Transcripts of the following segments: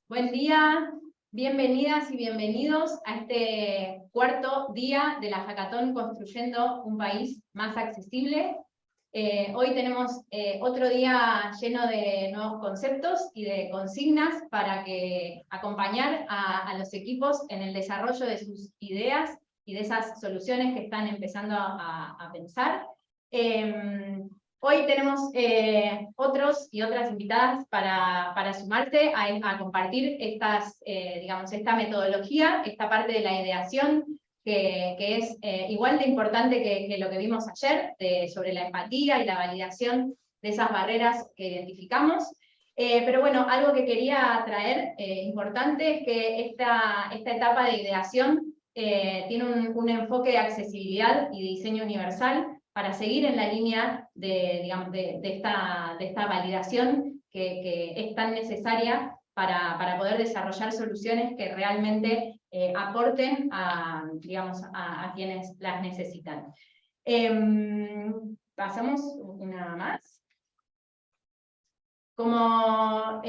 Buen día, bienvenidas y bienvenidos a este cuarto día de la Hackathon Construyendo un País Más Accesible. Hoy tenemos otro día lleno de nuevos conceptos y de consignas para acompañar a los equipos en el desarrollo de sus ideas y de esas soluciones que están empezando a pensar. Hoy tenemos otros y otras invitadas para sumarse a compartir esta metodología, esta parte de la ideación que es igual de importante que lo que vimos ayer, sobre la empatía y la validación de esas barreras que identificamos. Pero bueno, algo que quería traer importante es que esta etapa de ideación tiene un enfoque de accesibilidad y de diseño universal, para seguir en la línea de esta validación que es tan necesaria para poder desarrollar soluciones que realmente aporten a quienes las necesitan. Pasamos una más. Como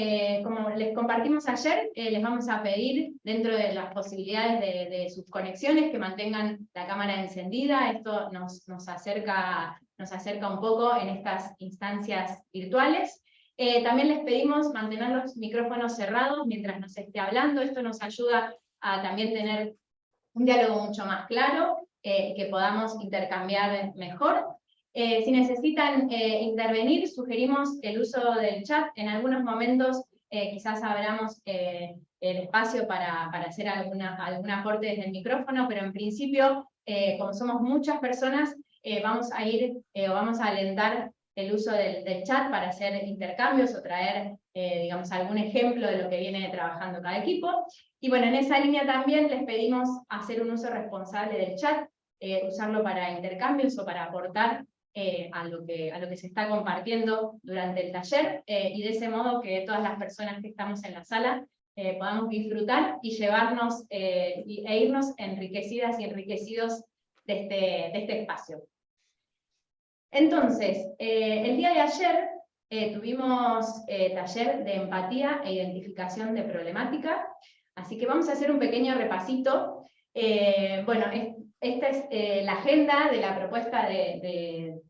les compartimos ayer, les vamos a pedir, dentro de las posibilidades de sus conexiones, que mantengan la cámara encendida. Esto nos acerca un poco en estas instancias virtuales. También les pedimos mantener los micrófonos cerrados mientras nos esté hablando. Esto nos ayuda a también tener un diálogo mucho más claro, que podamos intercambiar mejor. Si necesitan intervenir, sugerimos el uso del chat. En algunos momentos quizás abramos el espacio para hacer algún aporte desde el micrófono, pero en principio, como somos muchas personas, vamos a alentar el uso del chat para hacer intercambios o traer algún ejemplo de lo que viene trabajando cada equipo. Y bueno, en esa línea también les pedimos hacer un uso responsable del chat, usarlo para intercambios o para aportar a lo que se está compartiendo durante el taller, y de ese modo que todas las personas que estamos en la sala podamos disfrutar y llevarnos e irnos enriquecidas y enriquecidos de este espacio. Entonces, el día de ayer tuvimos taller de empatía e identificación de problemática, así que vamos a hacer un pequeño repasito. Bueno, esta es la agenda de la propuesta de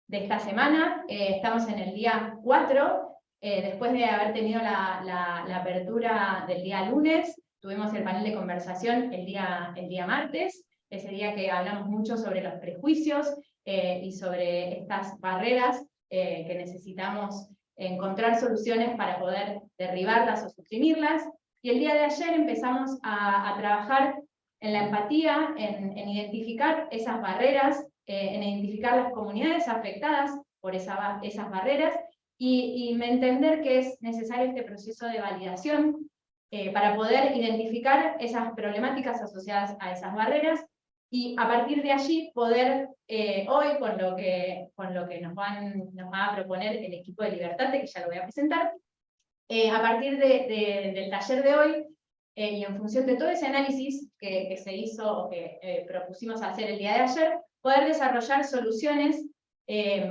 esta semana. Estamos en el día 4, después de haber tenido la apertura del día lunes, tuvimos el panel de conversación el día martes, ese día que hablamos mucho sobre los prejuicios y sobre estas barreras que necesitamos encontrar soluciones para poder derribarlas o suprimirlas. Y el día de ayer empezamos a trabajar en la empatía, en identificar esas barreras, en identificar las comunidades afectadas por esas barreras, y entender que es necesario este proceso de validación para poder identificar esas problemáticas asociadas a esas barreras, y a partir de allí poder, hoy, con lo que nos va a proponer el equipo de Libertate, que ya lo voy a presentar, a partir del taller de hoy, y en función de todo ese análisis que se hizo, o que propusimos hacer el día de ayer, poder desarrollar soluciones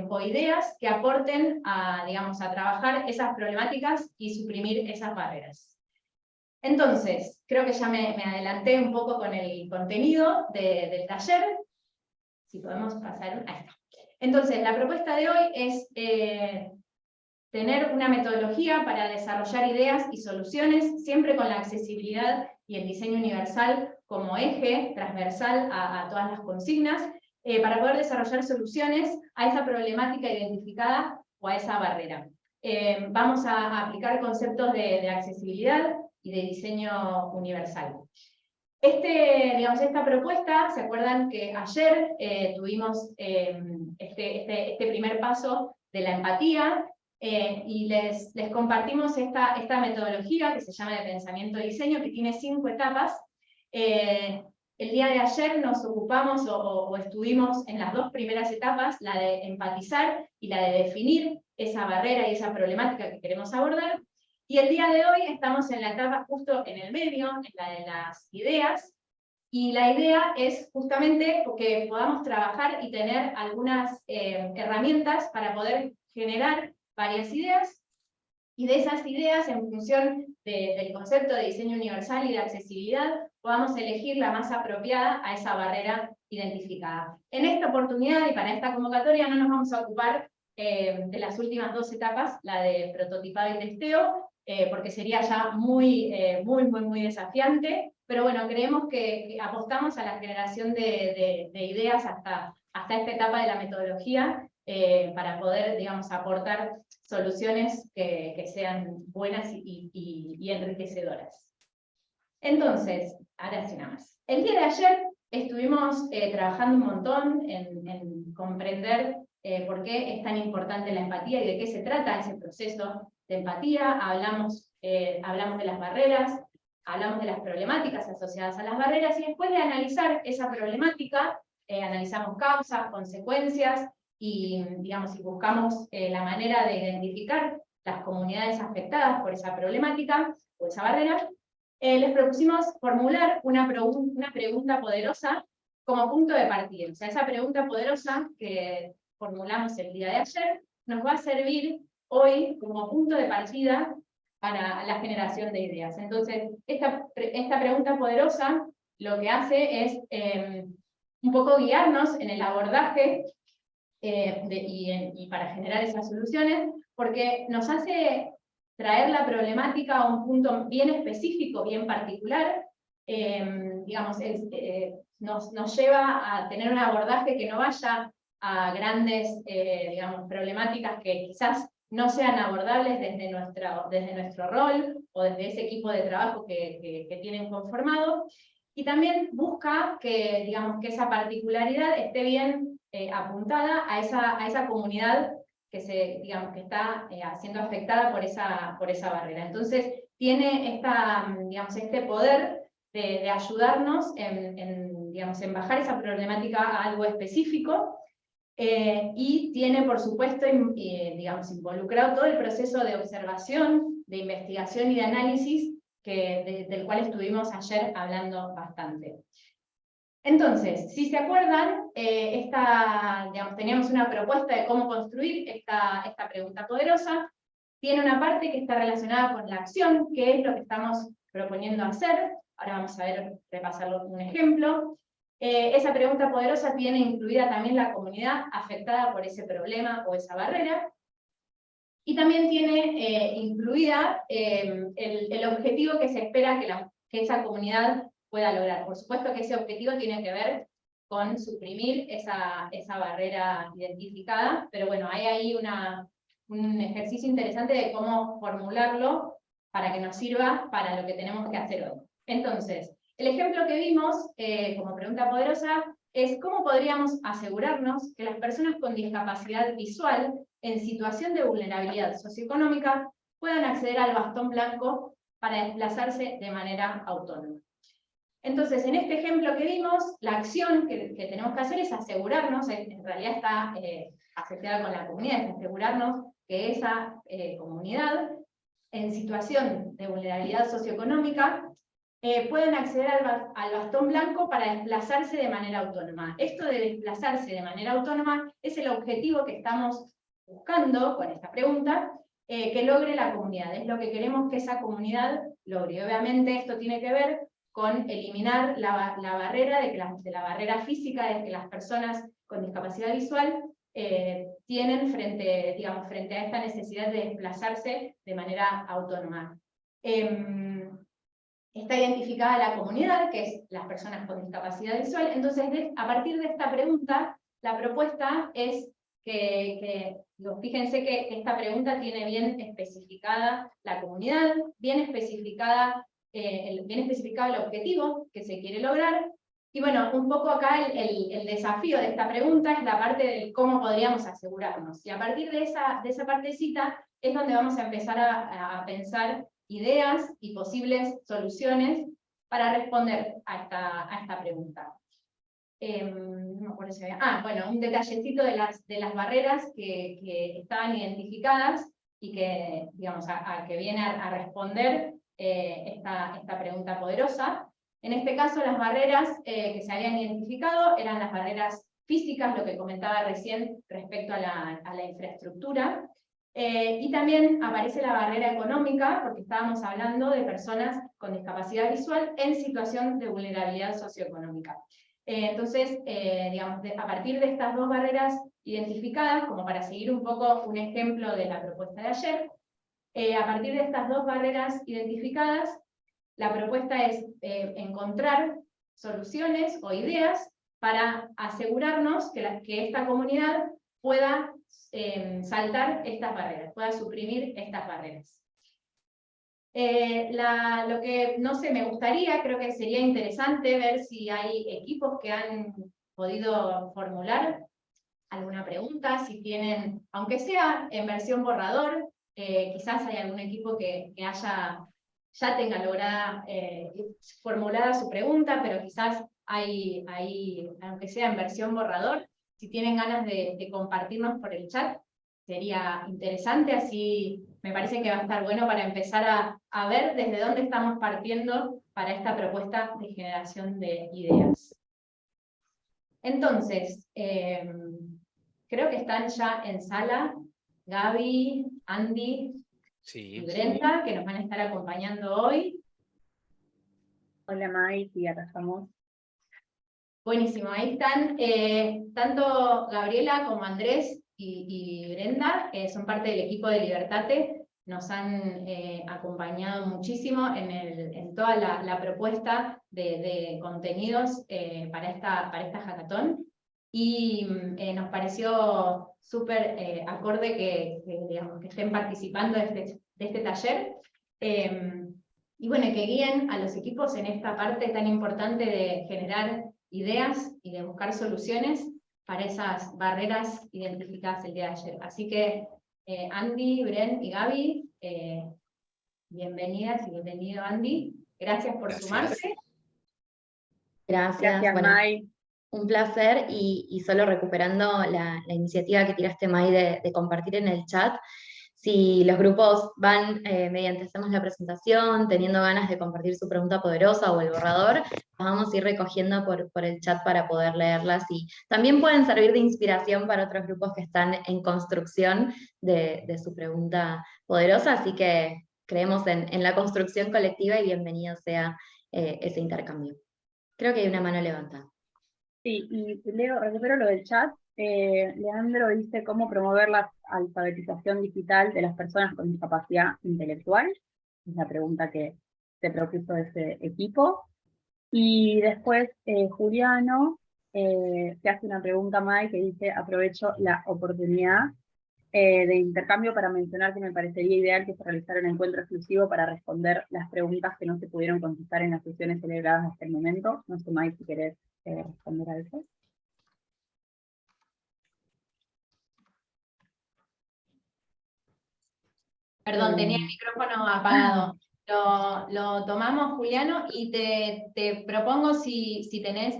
o ideas que aporten a trabajar esas problemáticas y suprimir esas barreras. Entonces, creo que ya me adelanté un poco con el contenido del taller. Si podemos pasar, ahí está. Entonces, la propuesta de hoy es tener una metodología para desarrollar ideas y soluciones, siempre con la accesibilidad y el diseño universal como eje transversal a todas las consignas, para poder desarrollar soluciones a esa problemática identificada o a esa barrera. Vamos a aplicar conceptos de accesibilidad y de diseño universal. Esta propuesta, ¿se acuerdan que ayer tuvimos este primer paso de la empatía? Y les compartimos esta metodología que se llama de pensamiento y diseño, que tiene 5 etapas. El día de ayer nos ocupamos o estuvimos en las 2 primeras etapas, la de empatizar y la de definir esa barrera y esa problemática que queremos abordar. Y el día de hoy estamos en la etapa justo en el medio, en la de las ideas, y la idea es justamente que podamos trabajar y tener algunas herramientas para poder generar varias ideas y de esas ideas, en función del concepto de diseño universal y de accesibilidad, podamos elegir la más apropiada a esa barrera identificada. En esta oportunidad y para esta convocatoria no nos vamos a ocupar de las últimas 2 etapas, la de prototipado y testeo, porque sería ya muy desafiante, pero bueno, creemos que apostamos a la generación de ideas hasta esta etapa de la metodología, para poder, digamos, aportar soluciones que sean buenas y enriquecedoras. Entonces, ahora sí nada más. El día de ayer estuvimos trabajando un montón en comprender por qué es tan importante la empatía y de qué se trata ese proceso de empatía. Hablamos de las barreras, hablamos de las problemáticas asociadas a las barreras, y después de analizar esa problemática, analizamos causas, consecuencias, y, digamos, y buscamos la manera de identificar las comunidades afectadas por esa problemática o esa barrera. Les propusimos formular una pregunta poderosa como punto de partida. O sea, esa pregunta poderosa que formulamos el día de ayer nos va a servir hoy como punto de partida para la generación de ideas. Entonces, esta pregunta poderosa lo que hace es un poco guiarnos en el abordaje y para generar esas soluciones, porque nos hace traer la problemática a un punto bien específico, bien particular, digamos, nos lleva a tener un abordaje que no vaya a grandes, digamos, problemáticas que quizás no sean abordables desde nuestro rol o desde ese equipo de trabajo que tienen conformado, y también busca que, digamos, que esa particularidad esté bien apuntada a esa comunidad que digamos, que está siendo afectada por esa barrera. Entonces, tiene digamos, este poder de ayudarnos digamos, en bajar esa problemática a algo específico, y tiene, por supuesto, digamos, involucrado todo el proceso de observación, de investigación y de análisis del cual estuvimos ayer hablando bastante. Entonces, si se acuerdan, digamos, teníamos una propuesta de cómo construir esta pregunta poderosa. Tiene una parte que está relacionada con la acción, que es lo que estamos proponiendo hacer. Ahora vamos a repasarlo con un ejemplo. Esa pregunta poderosa tiene incluida también la comunidad afectada por ese problema o esa barrera. Y también tiene incluida el objetivo que se espera que esa comunidad pueda lograr. Por supuesto que ese objetivo tiene que ver con suprimir esa barrera identificada, pero bueno, hay ahí un ejercicio interesante de cómo formularlo para que nos sirva para lo que tenemos que hacer hoy. Entonces, el ejemplo que vimos como pregunta poderosa es cómo podríamos asegurarnos que las personas con discapacidad visual en situación de vulnerabilidad socioeconómica puedan acceder al bastón blanco para desplazarse de manera autónoma. Entonces, en este ejemplo que vimos, la acción que tenemos que hacer es asegurarnos, en realidad está asociada con la comunidad, es asegurarnos que esa comunidad en situación de vulnerabilidad socioeconómica pueden acceder al bastón blanco para desplazarse de manera autónoma. Esto de desplazarse de manera autónoma es el objetivo que estamos buscando con esta pregunta, que logre la comunidad. Es lo que queremos que esa comunidad logre. Y obviamente esto tiene que ver con eliminar la barrera de la barrera física de que las personas con discapacidad visual tienen frente a esta necesidad de desplazarse de manera autónoma. Está identificada la comunidad, que es las personas con discapacidad visual. Entonces, a partir de esta pregunta, la propuesta es fíjense que esta pregunta tiene bien especificada la comunidad, bien especificado el objetivo que se quiere lograr. Y bueno, un poco acá el desafío de esta pregunta es la parte de cómo podríamos asegurarnos. Y a partir de esa partecita es donde vamos a empezar a pensar ideas y posibles soluciones para responder a esta pregunta. No me acuerdo si había... bueno, un detallecito de las barreras que estaban identificadas y que, digamos, que viene a responder esta pregunta poderosa. En este caso, las barreras que se habían identificado eran las barreras físicas, lo que comentaba recién respecto a la infraestructura. Y también aparece la barrera económica, porque estábamos hablando de personas con discapacidad visual en situación de vulnerabilidad socioeconómica. Entonces, digamos, a partir de estas dos barreras identificadas, como para seguir un poco un ejemplo de la propuesta de ayer, a partir de estas dos barreras identificadas, la propuesta es encontrar soluciones o ideas para asegurarnos que esta comunidad pueda saltar estas barreras, pueda suprimir estas barreras. Lo que, no sé, me gustaría, creo que sería interesante ver si hay equipos que han podido formular alguna pregunta, si tienen, aunque sea en versión borrador, quizás hay algún equipo que ya tenga lograda, formulada su pregunta, pero quizás hay, aunque sea en versión borrador, si tienen ganas de compartirnos por el chat, sería interesante, así me parece que va a estar bueno para empezar a ver desde dónde estamos partiendo para esta propuesta de generación de ideas. Entonces, creo que están ya en sala Gaby, Andy y Brenda, que nos van a estar acompañando hoy. Hola May, sí, acá estamos. Buenísimo, ahí están tanto Gabriela como Andrés y Brenda, son parte del equipo de Libertate, nos han acompañado muchísimo en toda la propuesta de contenidos para esta hackathon, y nos pareció súper acorde digamos, que estén participando de este taller. Y bueno, que guíen a los equipos en esta parte tan importante de generar ideas y de buscar soluciones para esas barreras identificadas el día de ayer. Así que Andy, Bren y Gaby, bienvenidas y bienvenido Andy. Gracias por sumarse. Gracias, bueno, May. Un placer, y solo recuperando la iniciativa que tiraste, May, de compartir en el chat. Si los grupos van, mediante hacemos la presentación, teniendo ganas de compartir su pregunta poderosa o el borrador, las vamos a ir recogiendo por el chat para poder leerlas, y también pueden servir de inspiración para otros grupos que están en construcción de su pregunta poderosa, así que creemos en la construcción colectiva y bienvenido sea ese intercambio. Creo que hay una mano levantada. Sí, y Leo, recupero lo del chat. Leandro dice cómo promover la alfabetización digital de las personas con discapacidad intelectual. Es la pregunta que se propuso ese equipo. Y después Juliano se hace una pregunta, May, que dice: aprovecho la oportunidad de intercambio para mencionar que me parecería ideal que se realizara un encuentro exclusivo para responder las preguntas que no se pudieron contestar en las sesiones celebradas hasta el momento. No sé, May, si querés responder a eso. Perdón, tenía el micrófono apagado. Lo tomamos, Juliano, y te propongo si tenés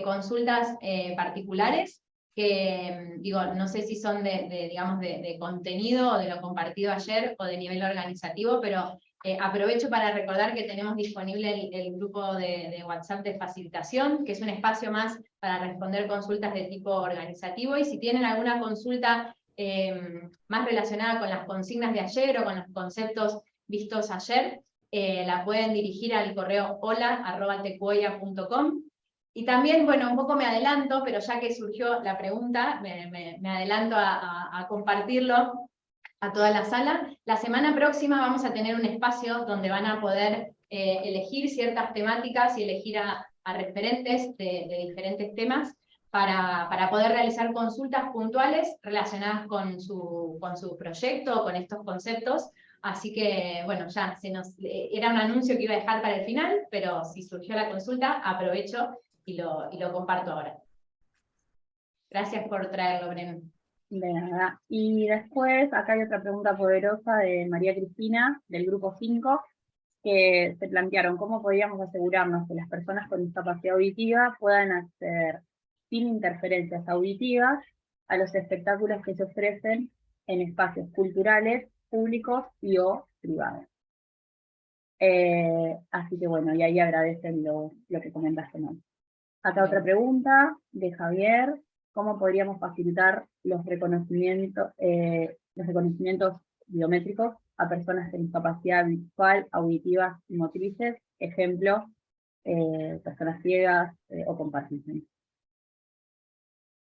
consultas particulares, que digo, no sé si son digamos, de contenido o de lo compartido ayer o de nivel organizativo, pero aprovecho para recordar que tenemos disponible el grupo de WhatsApp de facilitación, que es un espacio más para responder consultas de tipo organizativo, y si tienen alguna consulta más relacionada con las consignas de ayer o con los conceptos vistos ayer, la pueden dirigir al correo hola@tecuoya.com. Y también, bueno, un poco me adelanto, pero ya que surgió la pregunta, me adelanto a compartirlo a toda la sala. La semana próxima vamos a tener un espacio donde van a poder elegir ciertas temáticas y elegir a referentes de diferentes temas, para poder realizar consultas puntuales relacionadas con su proyecto o con estos conceptos. Así que, bueno, ya era un anuncio que iba a dejar para el final, pero si surgió la consulta, aprovecho y lo comparto ahora. Gracias por traerlo, Bren. De nada. Y después, acá hay otra pregunta poderosa de María Cristina, del grupo 5, que se plantearon cómo podíamos asegurarnos que las personas con discapacidad auditiva puedan acceder sin interferencias auditivas a los espectáculos que se ofrecen en espacios culturales, públicos y o privados. Así que bueno, y ahí agradecen lo que comentaste, ¿no? Acá otra pregunta de Javier: ¿cómo podríamos facilitar los reconocimientos, los reconocimientos biométricos a personas con discapacidad visual, auditivas y motrices, ejemplo, personas ciegas o con Parkinson.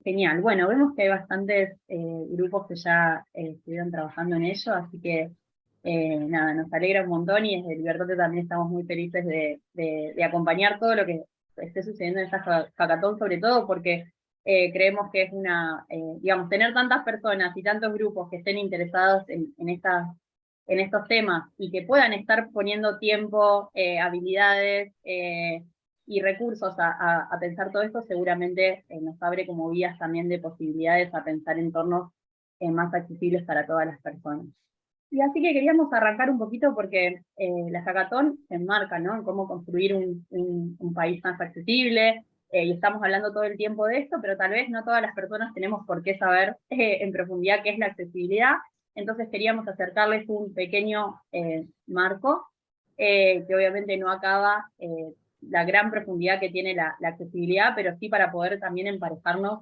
Genial, bueno, vemos que hay bastantes grupos que ya estuvieron trabajando en ello, así que nada, nos alegra un montón y desde Libertote también estamos muy felices de acompañar todo lo que esté sucediendo en esta hackathon, sobre todo porque creemos que es digamos, tener tantas personas y tantos grupos que estén interesados en estos temas y que puedan estar poniendo tiempo, habilidades y recursos a pensar todo esto, seguramente nos abre como vías también de posibilidades a pensar entornos más accesibles para todas las personas. Y así que queríamos arrancar un poquito porque la hackathon se enmarca, ¿no?, en cómo construir un país más accesible, y estamos hablando todo el tiempo de esto, pero tal vez no todas las personas tenemos por qué saber en profundidad qué es la accesibilidad, entonces queríamos acercarles un pequeño marco, que obviamente no acaba la gran profundidad que tiene la accesibilidad, pero sí para poder también emparejarnos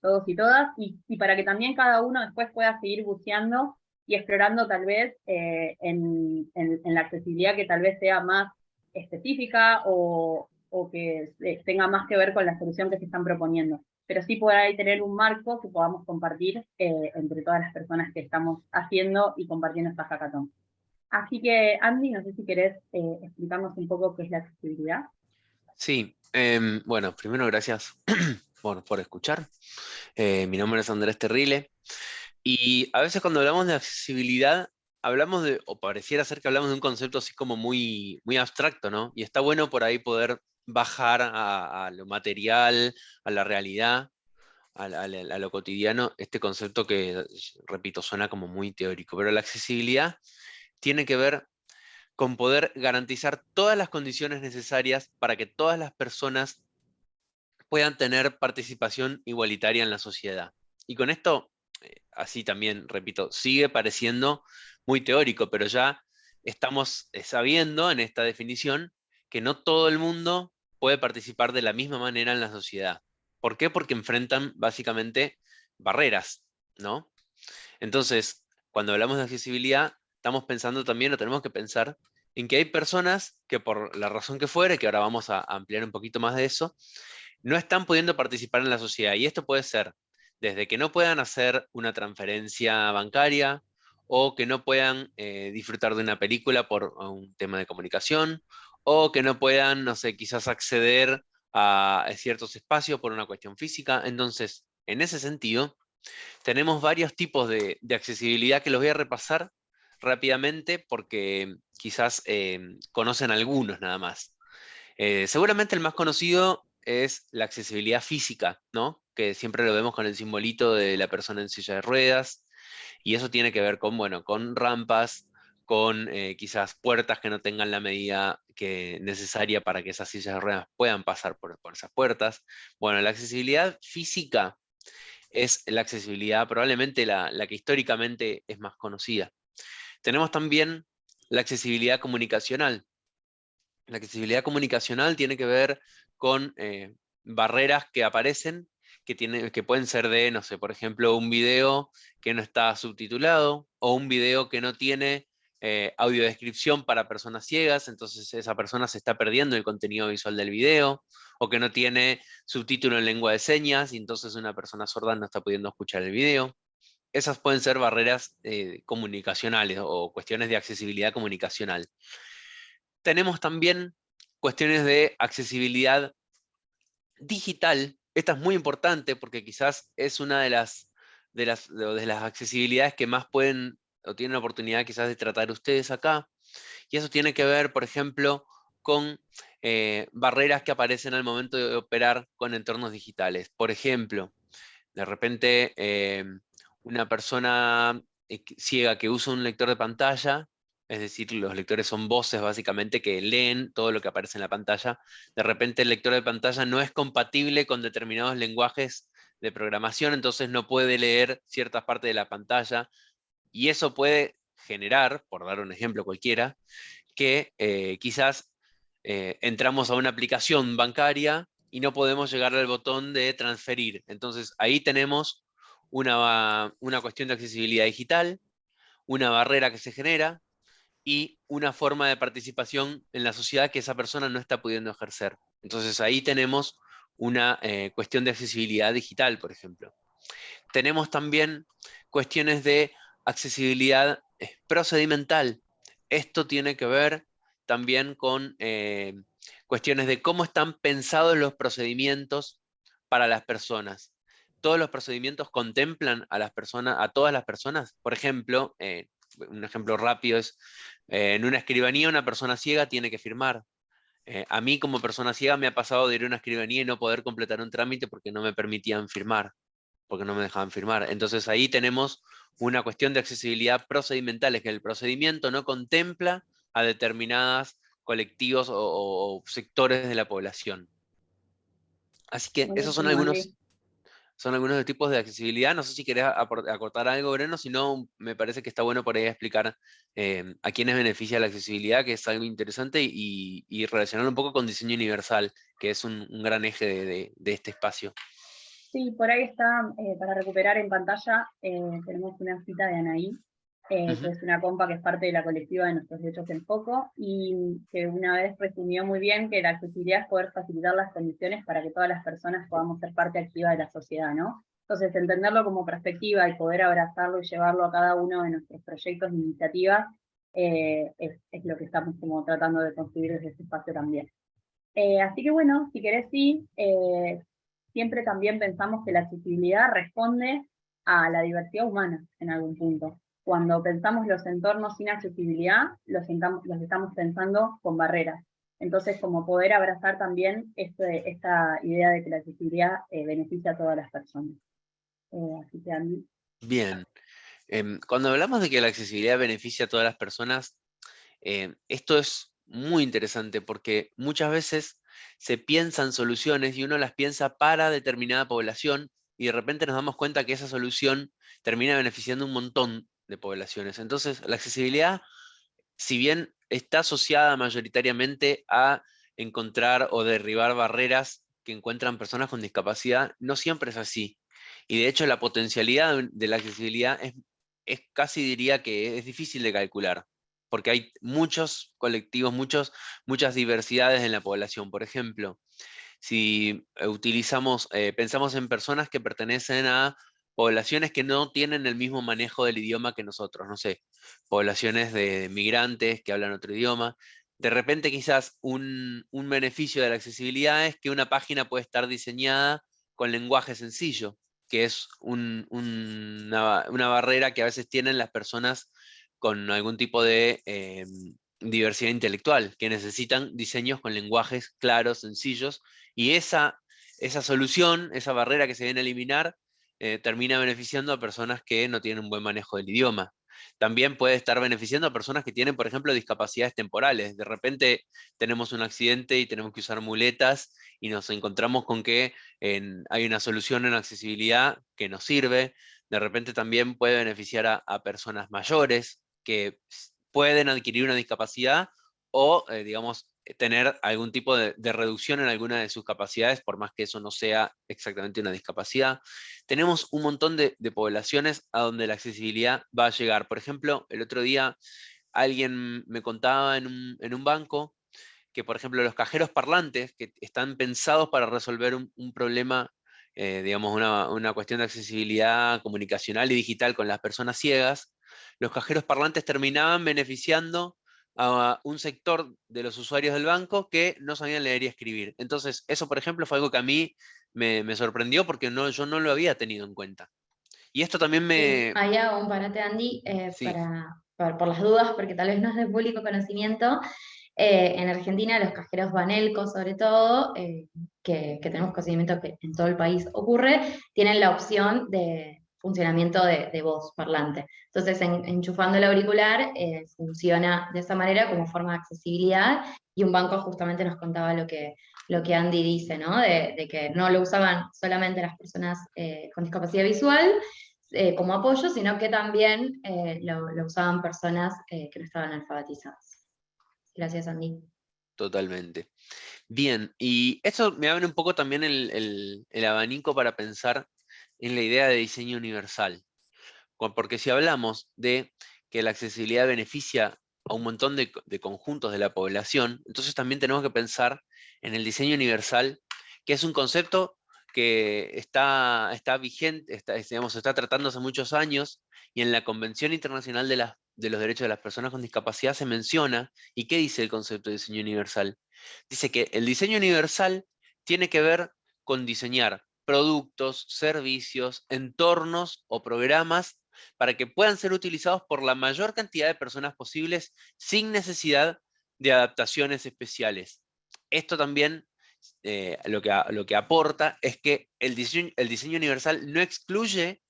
todos y todas, y para que también cada uno después pueda seguir buceando y explorando tal vez en la accesibilidad que tal vez sea más específica o que tenga más que ver con la solución que se están proponiendo. Pero sí poder ahí tener un marco que podamos compartir entre todas las personas que estamos haciendo y compartiendo esta hackathon. Así que, Andy, no sé si querés explicarnos un poco qué es la accesibilidad. Sí, bueno, primero gracias por escuchar. Mi nombre es Andrés Terrile. Y a veces cuando hablamos de accesibilidad, hablamos de, o pareciera ser que hablamos de un concepto así como muy, muy abstracto, ¿no? Y está bueno por ahí poder bajar a lo material, a la realidad, a lo cotidiano, este concepto que, repito, suena como muy teórico. Pero la accesibilidad tiene que ver con poder garantizar todas las condiciones necesarias para que todas las personas puedan tener participación igualitaria en la sociedad. Y con esto, así también, repito, sigue pareciendo muy teórico, pero ya estamos sabiendo en esta definición que no todo el mundo puede participar de la misma manera en la sociedad. ¿Por qué? Porque enfrentan básicamente barreras, ¿no? Entonces, cuando hablamos de accesibilidad, estamos pensando también, o tenemos que pensar, en que hay personas que por la razón que fuere, que ahora vamos a ampliar un poquito más de eso, no están pudiendo participar en la sociedad. Y esto puede ser desde que no puedan hacer una transferencia bancaria o que no puedan disfrutar de una película por un tema de comunicación o que no puedan, no sé, quizás acceder a ciertos espacios por una cuestión física. Entonces, en ese sentido, tenemos varios tipos de accesibilidad que los voy a repasar rápidamente porque quizás conocen algunos nada más. Seguramente el más conocido es la accesibilidad física, ¿no? Que siempre lo vemos con el simbolito de la persona en silla de ruedas, y eso tiene que ver con, bueno, con rampas, con quizás puertas que no tengan la medida necesaria para que esas sillas de ruedas puedan pasar por esas puertas. Bueno, la accesibilidad física es la accesibilidad probablemente la que históricamente es más conocida. Tenemos también la accesibilidad comunicacional. La accesibilidad comunicacional tiene que ver con barreras que aparecen, que pueden ser de, no sé, por ejemplo, un video que no está subtitulado o un video que no tiene audiodescripción para personas ciegas, entonces esa persona se está perdiendo el contenido visual del video, o que no tiene subtítulo en lengua de señas y entonces una persona sorda no está pudiendo escuchar el video. Esas pueden ser barreras comunicacionales o cuestiones de accesibilidad comunicacional. Tenemos también cuestiones de accesibilidad digital. Esta es muy importante porque quizás es una de las accesibilidades que más pueden o tienen la oportunidad quizás de tratar ustedes acá. Y eso tiene que ver, por ejemplo, con barreras que aparecen al momento de operar con entornos digitales. Por ejemplo, de repente una persona ciega que usa un lector de pantalla, es decir, los lectores son voces básicamente que leen todo lo que aparece en la pantalla, de repente el lector de pantalla no es compatible con determinados lenguajes de programación, entonces no puede leer ciertas partes de la pantalla, y eso puede generar, por dar un ejemplo cualquiera, que quizás entramos a una aplicación bancaria y no podemos llegar al botón de transferir. Entonces ahí tenemos una cuestión de accesibilidad digital, una barrera que se genera y una forma de participación en la sociedad que esa persona no está pudiendo ejercer. Entonces ahí tenemos una cuestión de accesibilidad digital, por ejemplo. Tenemos también cuestiones de accesibilidad procedimental. Esto tiene que ver también con cuestiones de cómo están pensados los procedimientos para las personas. ¿Todos los procedimientos contemplan a las personas, a todas las personas? Por ejemplo, un ejemplo rápido es, en una escribanía una persona ciega tiene que firmar. A mí como persona ciega me ha pasado de ir a una escribanía y no poder completar un trámite porque no me permitían firmar, porque no me dejaban firmar. Entonces ahí tenemos una cuestión de accesibilidad procedimental, es que el procedimiento no contempla a determinados colectivos o sectores de la población. Así que esos Buenísimo, Andy. son algunos de los tipos de accesibilidad. No sé si querés acortar algo, Breno, si no, me parece que está bueno por ahí explicar a quiénes beneficia la accesibilidad, que es algo interesante, y relacionarlo un poco con diseño universal, que es un gran eje de este espacio. Sí, por ahí está, para recuperar en pantalla, tenemos una cita de Anaí, que es una compa que es parte de la colectiva de Nuestros Derechos en Foco, y que una vez resumió muy bien que la accesibilidad es poder facilitar las condiciones para que todas las personas podamos ser parte activa de la sociedad, ¿no? Entonces, entenderlo como perspectiva y poder abrazarlo y llevarlo a cada uno de nuestros proyectos e iniciativas, es lo que estamos como tratando de construir desde este espacio también. Así que bueno, si querés sí, siempre también pensamos que la accesibilidad responde a la diversidad humana en algún punto. Cuando pensamos los entornos sin accesibilidad, los estamos pensando con barreras. Entonces, como poder abrazar también esta idea de que la accesibilidad beneficia a todas las personas. Así que, Andy. Bien. Cuando hablamos de que la accesibilidad beneficia a todas las personas, esto es muy interesante porque muchas veces se piensan soluciones y uno las piensa para determinada población y de repente nos damos cuenta que esa solución termina beneficiando un montón de poblaciones. Entonces, la accesibilidad, si bien está asociada mayoritariamente a encontrar o derribar barreras que encuentran personas con discapacidad, no siempre es así. Y de hecho la potencialidad de la accesibilidad es casi diría que es difícil de calcular, porque hay muchos colectivos, muchas diversidades en la población. Por ejemplo, si pensamos en personas que pertenecen a poblaciones que no tienen el mismo manejo del idioma que nosotros, no sé, poblaciones de migrantes que hablan otro idioma. De repente quizás un beneficio de la accesibilidad es que una página puede estar diseñada con lenguaje sencillo, que es una barrera que a veces tienen las personas con algún tipo de diversidad intelectual, que necesitan diseños con lenguajes claros, sencillos, y esa solución, esa barrera que se viene a eliminar, termina beneficiando a personas que no tienen un buen manejo del idioma. También puede estar beneficiando a personas que tienen, por ejemplo, discapacidades temporales. De repente tenemos un accidente y tenemos que usar muletas y nos encontramos con que hay una solución en accesibilidad que nos sirve. De repente también puede beneficiar a personas mayores que pueden adquirir una discapacidad o, digamos, tener algún tipo de reducción en alguna de sus capacidades, por más que eso no sea exactamente una discapacidad. Tenemos un montón de poblaciones a donde la accesibilidad va a llegar. Por ejemplo, el otro día alguien me contaba en un banco que, por ejemplo, los cajeros parlantes, que están pensados para resolver un problema, digamos, una cuestión de accesibilidad comunicacional y digital con las personas ciegas, los cajeros parlantes terminaban beneficiando a un sector de los usuarios del banco que no sabían leer y escribir. Entonces, eso, por ejemplo, fue algo que a mí me sorprendió porque yo no lo había tenido en cuenta. Y esto también Sí, ahí hago un parate, Andy, Sí, por las dudas, porque tal vez no es de público conocimiento. En Argentina, los cajeros Banelco, sobre todo, que tenemos conocimiento que en todo el país ocurre, tienen la opción de funcionamiento de voz parlante. Entonces, enchufando el auricular, funciona de esa manera como forma de accesibilidad, y un banco justamente nos contaba lo que Andy dice, ¿no? De que no lo usaban solamente las personas con discapacidad visual, como apoyo, sino que también lo usaban personas que no estaban alfabetizadas. Gracias, Andy. totalmente. Bien, y eso me abre un poco también el abanico para pensar en la idea de diseño universal. Porque si hablamos de que la accesibilidad beneficia a un montón de conjuntos de la población, entonces también tenemos que pensar en el diseño universal, que es un concepto que está vigente, está tratando hace muchos años, y en la Convención Internacional de los Derechos de las Personas con Discapacidad se menciona. ¿Y qué dice el concepto de diseño universal? Dice que el diseño universal tiene que ver con diseñar productos, servicios, entornos o programas para que puedan ser utilizados por la mayor cantidad de personas posibles sin necesidad de adaptaciones especiales. Esto también lo que aporta es que el diseño universal no excluye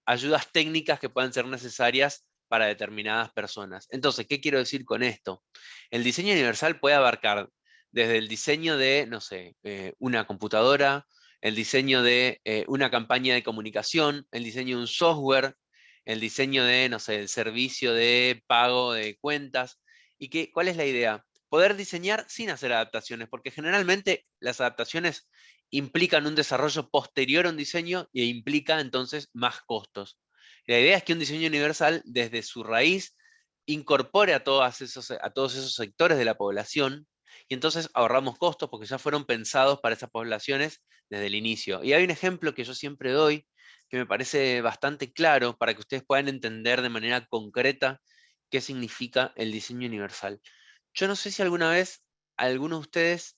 ayudas técnicas que puedan ser necesarias para determinadas personas. Entonces, ¿qué quiero decir con esto? El diseño universal puede abarcar desde el diseño de, no sé, una computadora, el diseño de una campaña de comunicación, el diseño de un software, el diseño de, no sé, el servicio de pago de cuentas. ¿Y cuál es la idea? Poder diseñar sin hacer adaptaciones, porque generalmente las adaptaciones implican un desarrollo posterior a un diseño e implica entonces más costos. La idea es que un diseño universal, desde su raíz, incorpore a todos esos sectores de la población, y entonces ahorramos costos porque ya fueron pensados para esas poblaciones desde el inicio. Y hay un ejemplo que yo siempre doy, que me parece bastante claro para que ustedes puedan entender de manera concreta qué significa el diseño universal. Yo no sé si alguna vez alguno de ustedes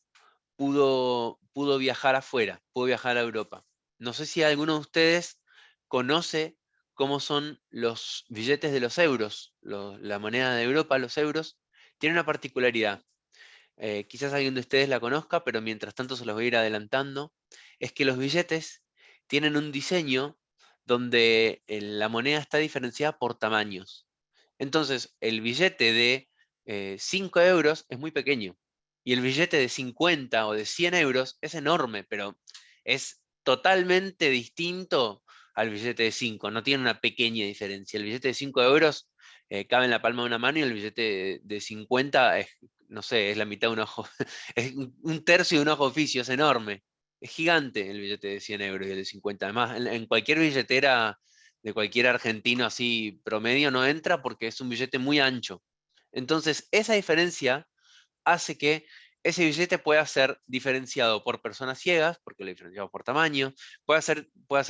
pudo viajar afuera, pudo viajar a Europa. No sé si alguno de ustedes conoce cómo son los billetes de los euros, la moneda de Europa, los euros, tiene una particularidad. Quizás alguien de ustedes la conozca, pero mientras tanto se los voy a ir adelantando. Es que los billetes tienen un diseño donde la moneda está diferenciada por tamaños. Entonces, el billete de 5 euros es muy pequeño, y el billete de 50 o de 100 euros es enorme, pero es totalmente distinto al billete de 5, no tiene una pequeña diferencia. El billete de 5 euros cabe en la palma de una mano, y el billete de 50 es, no sé, es la mitad de un ojo, es un tercio de un ojo oficio, es enorme. Es gigante el billete de 100 euros y el de 50. Además, en cualquier billetera de cualquier argentino así promedio no entra porque es un billete muy ancho. Entonces, esa diferencia hace que ese billete pueda ser diferenciado por personas ciegas, porque lo diferenciamos por tamaño, pueda ser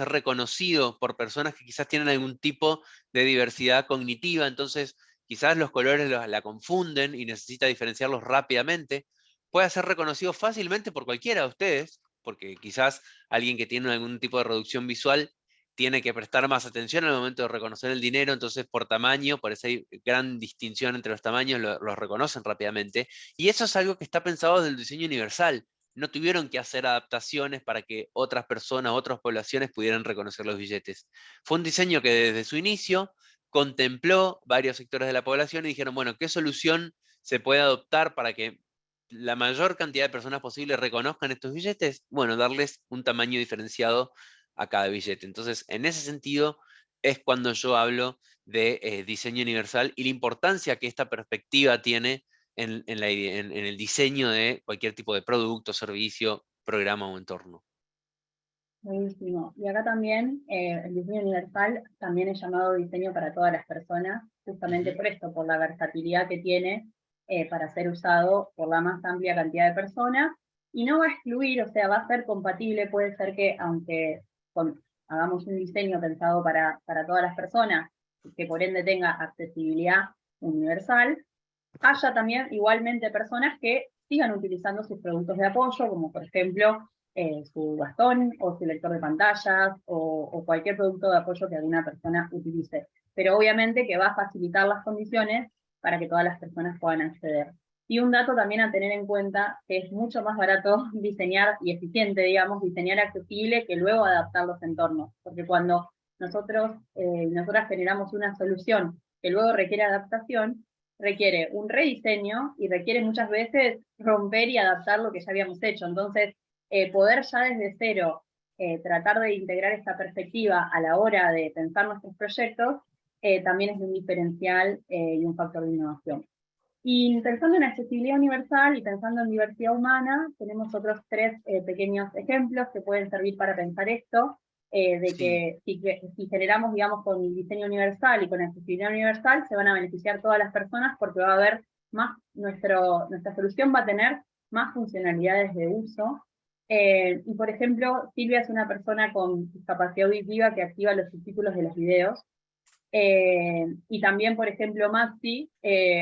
reconocido por personas que quizás tienen algún tipo de diversidad cognitiva, entonces quizás los colores la confunden y necesita diferenciarlos rápidamente, pueda ser reconocido fácilmente por cualquiera de ustedes, porque quizás alguien que tiene algún tipo de reducción visual tiene que prestar más atención al momento de reconocer el dinero, entonces por tamaño, por esa gran distinción entre los tamaños, los reconocen rápidamente. Y eso es algo que está pensado desde el diseño universal. No tuvieron que hacer adaptaciones para que otras personas, otras poblaciones pudieran reconocer los billetes. Fue un diseño que desde su inicio contempló varios sectores de la población y dijeron, bueno, ¿qué solución se puede adoptar para que la mayor cantidad de personas posible reconozcan estos billetes? Bueno, darles un tamaño diferenciado a cada billete. Entonces, en ese sentido, es cuando yo hablo de diseño universal y la importancia que esta perspectiva tiene en el diseño de cualquier tipo de producto, servicio, programa o entorno. Buenísimo. Y acá también el diseño universal también es llamado diseño para todas las personas, justamente por esto, por la versatilidad que tiene para ser usado por la más amplia cantidad de personas, y no va a excluir, o sea, va a ser compatible. Puede ser que aunque hagamos un diseño pensado para todas las personas, que por ende tenga accesibilidad universal, haya también igualmente personas que sigan utilizando sus productos de apoyo, como por ejemplo su bastón o su lector de pantallas o cualquier producto de apoyo que alguna persona utilice. Pero obviamente que va a facilitar las condiciones para que todas las personas puedan acceder. Y un dato también a tener en cuenta, que es mucho más barato diseñar y eficiente, digamos, diseñar accesible que luego adaptar los entornos. Porque cuando nosotras generamos una solución que luego requiere adaptación, requiere un rediseño y requiere muchas veces romper y adaptar lo que ya habíamos hecho. Entonces, poder ya desde cero tratar de integrar esta perspectiva a la hora de pensar nuestros proyectos, también es un diferencial y un factor de innovación. Y pensando en accesibilidad universal y pensando en diversidad humana, tenemos otros tres pequeños ejemplos que pueden servir para pensar esto. de Sí. que si generamos, digamos, con diseño universal y con accesibilidad universal, se van a beneficiar todas las personas porque va a haber más, nuestra solución va a tener más funcionalidades de uso. Y por ejemplo, Silvia es una persona con discapacidad auditiva que activa los subtítulos de los videos. Y también, por ejemplo, Maxi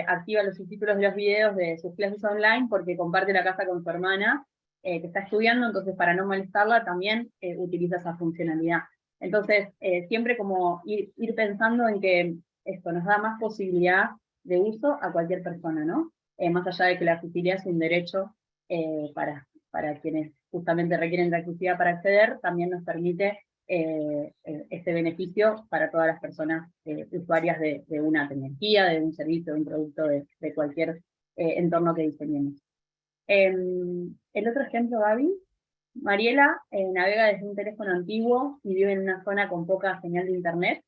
activa los subtítulos de los videos de sus clases online porque comparte la casa con su hermana que está estudiando, entonces para no molestarla también utiliza esa funcionalidad. Entonces, siempre como ir pensando en que esto nos da más posibilidad de uso a cualquier persona, ¿no? Más allá de que la accesibilidad es un derecho para quienes justamente requieren de accesibilidad para acceder, también nos permite este beneficio para todas las personas usuarias de una tecnología, de un servicio, de un producto, de cualquier entorno que diseñemos. El otro ejemplo, Gaby, Mariela navega desde un teléfono antiguo y vive en una zona con poca señal de internet.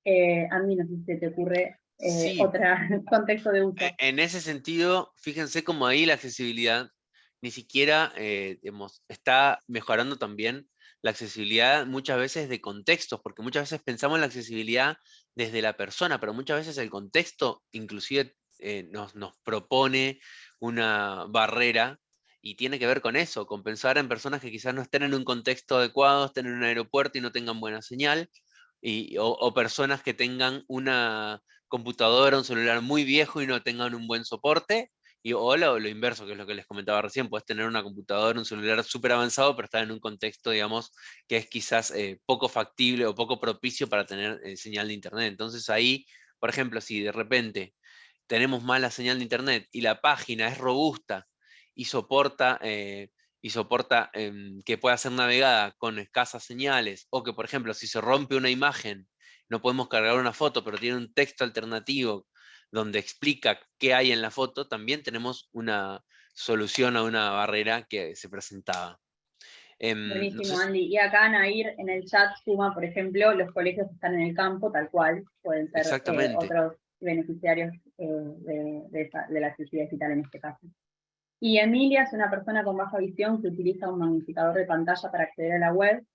Andy, no sé si se te ocurre Sí, otro contexto de uso. en ese sentido, fíjense cómo ahí la accesibilidad ni siquiera digamos, está mejorando también la accesibilidad muchas veces de contextos, porque muchas veces pensamos en la accesibilidad desde la persona, pero muchas veces el contexto inclusive nos propone una barrera y tiene que ver con eso, con pensar en personas que quizás no estén en un contexto adecuado, estén en un aeropuerto y no tengan buena señal, o personas que tengan una computadora, un celular muy viejo y no tengan un buen soporte, o lo inverso, que es lo que les comentaba recién, puedes tener una computadora, un celular súper avanzado, pero estar en un contexto, digamos, que es quizás poco factible o poco propicio para tener señal de internet. Entonces ahí, por ejemplo, si de repente tenemos mala señal de internet y la página es robusta y soporta que pueda ser navegada con escasas señales, o que, por ejemplo, si se rompe una imagen, no podemos cargar una foto, pero tiene un texto alternativo donde explica qué hay en la foto, también tenemos una solución a una barrera que se presentaba. No Buenísimo, sé Andy. Y acá Nair en el chat suma, por ejemplo, los colegios que están en el campo, tal cual, pueden ser exactamente. otros beneficiarios de la accesibilidad digital en este caso. Y Emilia es una persona con baja visión que utiliza un magnificador de pantalla para acceder a la web.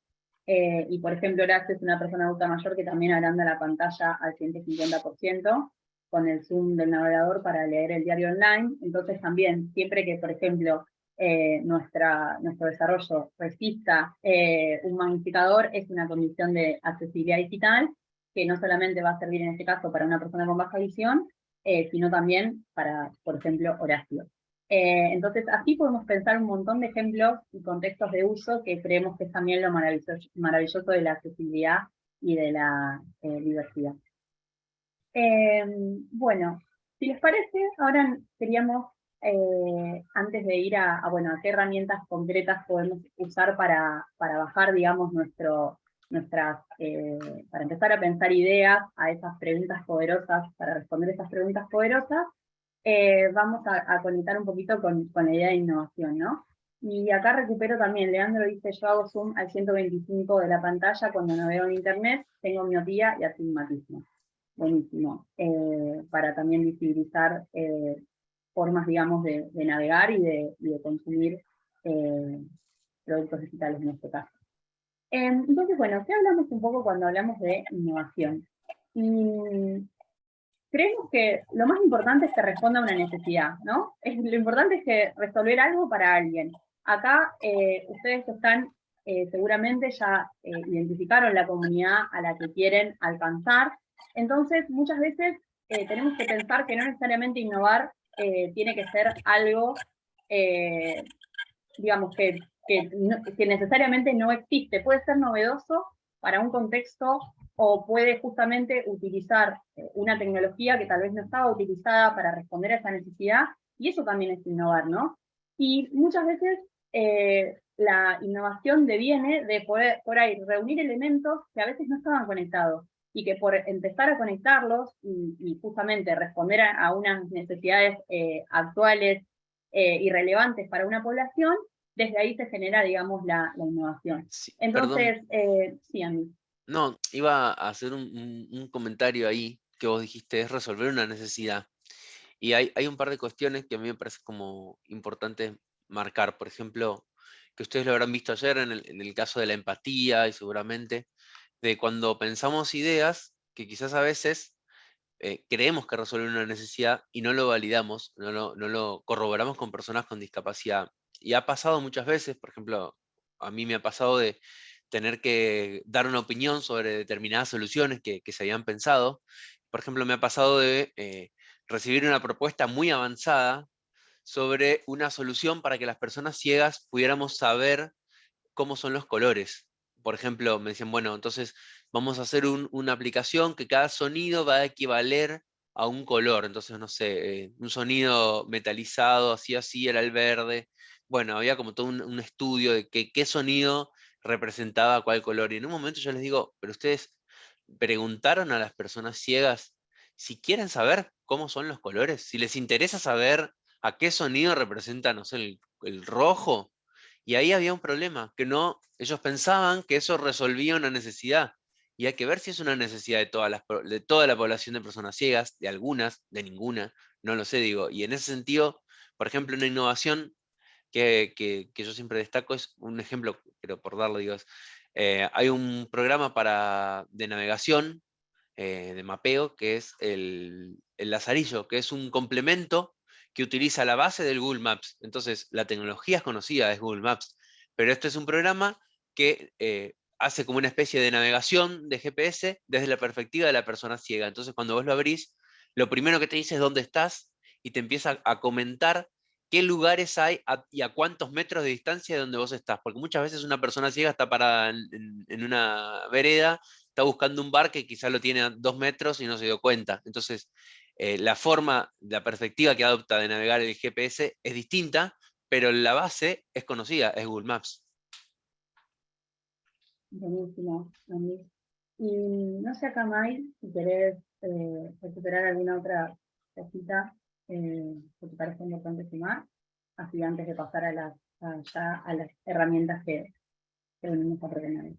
Y por ejemplo, Horacio es una persona adulta mayor que también agranda la pantalla al 150% con el zoom del navegador para leer el diario online. Entonces también, siempre que, por ejemplo, nuestro desarrollo resista un magnificador, es una condición de accesibilidad digital, que no solamente va a servir en este caso para una persona con baja visión, sino también para, por ejemplo, Horacio. Entonces, así podemos pensar un montón de ejemplos y contextos de uso que creemos que es también lo maravilloso de la accesibilidad y de la diversidad. Bueno, si les parece, ahora queríamos, antes de ir a a qué herramientas concretas podemos usar para bajar, digamos, para empezar a pensar ideas a esas preguntas poderosas, para responder esas preguntas poderosas, vamos a conectar un poquito con la idea de innovación, ¿no? Y acá recupero también, Leandro dice, yo hago zoom al 125 de la pantalla cuando navego en internet, tengo miopía y astigmatismo. Buenísimo. Para también visibilizar formas, digamos, de navegar y de consumir productos digitales en este caso. Entonces, bueno, ¿qué hablamos un poco cuando hablamos de innovación? Creemos que lo más importante es que responda a una necesidad, ¿no? Lo importante es que resolver algo para alguien. Acá ustedes están, seguramente ya identificaron la comunidad a la que quieren alcanzar. Entonces, muchas veces tenemos que pensar que no necesariamente innovar tiene que ser algo, digamos, que necesariamente no existe. Puede ser novedoso para un contexto o puede justamente utilizar una tecnología que tal vez no estaba utilizada para responder a esa necesidad, y eso también es innovar, ¿no? Y muchas veces la innovación deviene de poder por ahí reunir elementos que a veces no estaban conectados, y que por empezar a conectarlos y justamente responder a unas necesidades actuales y relevantes para una población, desde ahí se genera, digamos, la innovación. Sí, Entonces, perdón. sí, Andy. No, iba a hacer un comentario ahí que vos dijiste, es resolver una necesidad. Y hay un par de cuestiones que a mí me parece como importante marcar. Por ejemplo, que ustedes lo habrán visto ayer en el caso de la empatía y seguramente, de cuando pensamos ideas que quizás a veces creemos que resuelven una necesidad y no lo validamos, no lo corroboramos con personas con discapacidad. Y ha pasado muchas veces, por ejemplo, a mí me ha pasado de tener que dar una opinión sobre determinadas soluciones que se habían pensado. Por ejemplo, me ha pasado de recibir una propuesta muy avanzada sobre una solución para que las personas ciegas pudiéramos saber cómo son los colores. Por ejemplo, me decían, bueno, entonces vamos a hacer una aplicación que cada sonido va a equivaler a un color. Entonces, no sé, un sonido metalizado, así era el verde. Bueno, había como todo un estudio de qué sonido representaba cuál color. Y en un momento yo les digo, pero ustedes preguntaron a las personas ciegas si quieren saber cómo son los colores, si les interesa saber a qué sonido representa, no sé, el rojo. Y ahí había un problema, que no, ellos pensaban que eso resolvía una necesidad. Y hay que ver si es una necesidad de toda la población de personas ciegas, de algunas, de ninguna, no lo sé, digo. Y en ese sentido, por ejemplo, una innovación que yo siempre destaco es un ejemplo, pero por darlo, digo, hay un programa de navegación, de mapeo, que es el Lazarillo, que es un complemento que utiliza la base del Google Maps. Entonces, la tecnología es conocida, es Google Maps, pero este es un programa que hace como una especie de navegación de GPS desde la perspectiva de la persona ciega. Entonces, cuando vos lo abrís, lo primero que te dice es dónde estás y te empieza a comentar qué lugares hay y a cuántos metros de distancia de donde vos estás. Porque muchas veces una persona ciega está parada en una vereda, está buscando un bar que quizás lo tiene a 2 metros y no se dio cuenta. Entonces, la perspectiva que adopta de navegar el GPS es distinta, pero la base es conocida, es Google Maps. Buenísimo, buenísimo. Y no sé acá, May, si querés recuperar alguna otra cosita que te parece importante sumar, así antes de pasar a las herramientas que venimos a proponer.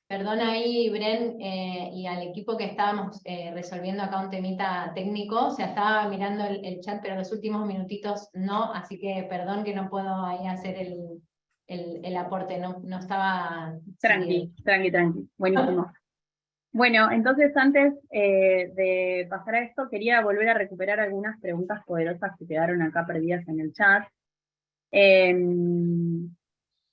Perdón ahí, Bren, y al equipo que estábamos resolviendo acá un temita técnico, o sea, estaba mirando el chat, pero los últimos minutitos no, así que perdón que no puedo ahí hacer el aporte, no estaba... Tranqui, buenísimo. Bueno, entonces antes de pasar a esto, quería volver a recuperar algunas preguntas poderosas que quedaron acá perdidas en el chat.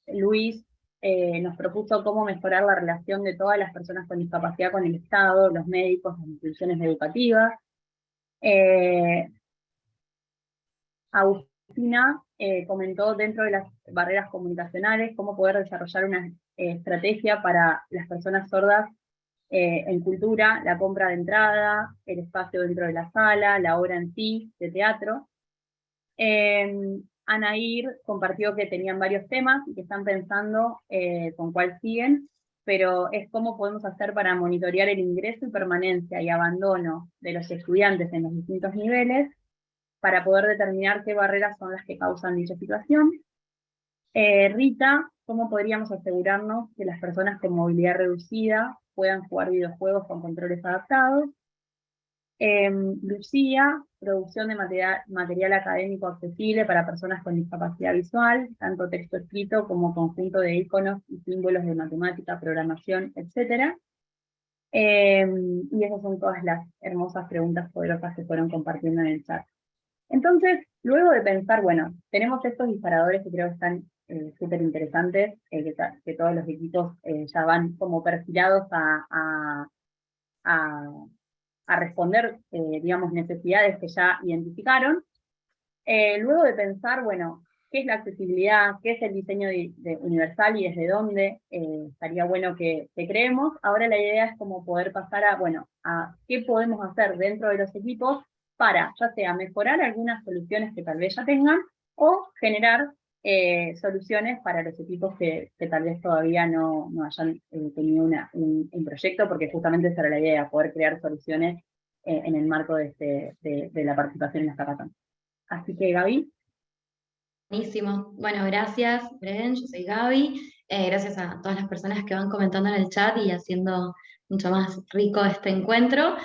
Luis nos propuso cómo mejorar la relación de todas las personas con discapacidad con el Estado, los médicos, las instituciones educativas. Agustina comentó dentro de las barreras comunicacionales cómo poder desarrollar una estrategia para las personas sordas en cultura, la compra de entrada, el espacio dentro de la sala, la obra en sí, de teatro. Anair compartió que tenían varios temas y que están pensando con cuál siguen, pero es cómo podemos hacer para monitorear el ingreso y permanencia y abandono de los estudiantes en los distintos niveles para poder determinar qué barreras son las que causan dicha situación. Rita, ¿cómo podríamos asegurarnos que las personas con movilidad reducida puedan jugar videojuegos con controles adaptados? Lucía, producción de material académico accesible para personas con discapacidad visual, tanto texto escrito como conjunto de iconos y símbolos de matemática, programación, etc. Y esas son todas las hermosas preguntas poderosas que fueron compartiendo en el chat. Entonces, luego de pensar, bueno, tenemos estos disparadores que creo que están súper interesantes, que todos los equipos ya van como perfilados a responder, digamos, necesidades que ya identificaron. Luego de pensar, bueno, ¿qué es la accesibilidad? ¿Qué es el diseño universal y desde dónde estaría bueno que creemos? Ahora la idea es como poder pasar a, bueno, a qué podemos hacer dentro de los equipos para, ya sea mejorar algunas soluciones que tal vez ya tengan, o generar soluciones para los equipos que tal vez todavía no hayan tenido un proyecto, porque justamente esa era la idea, poder crear soluciones en el marco de la participación en las hackathons. Así que, Gaby. Buenísimo. Bueno, gracias, Bren, yo soy Gaby. Gracias a todas las personas que van comentando en el chat y haciendo mucho más rico este encuentro.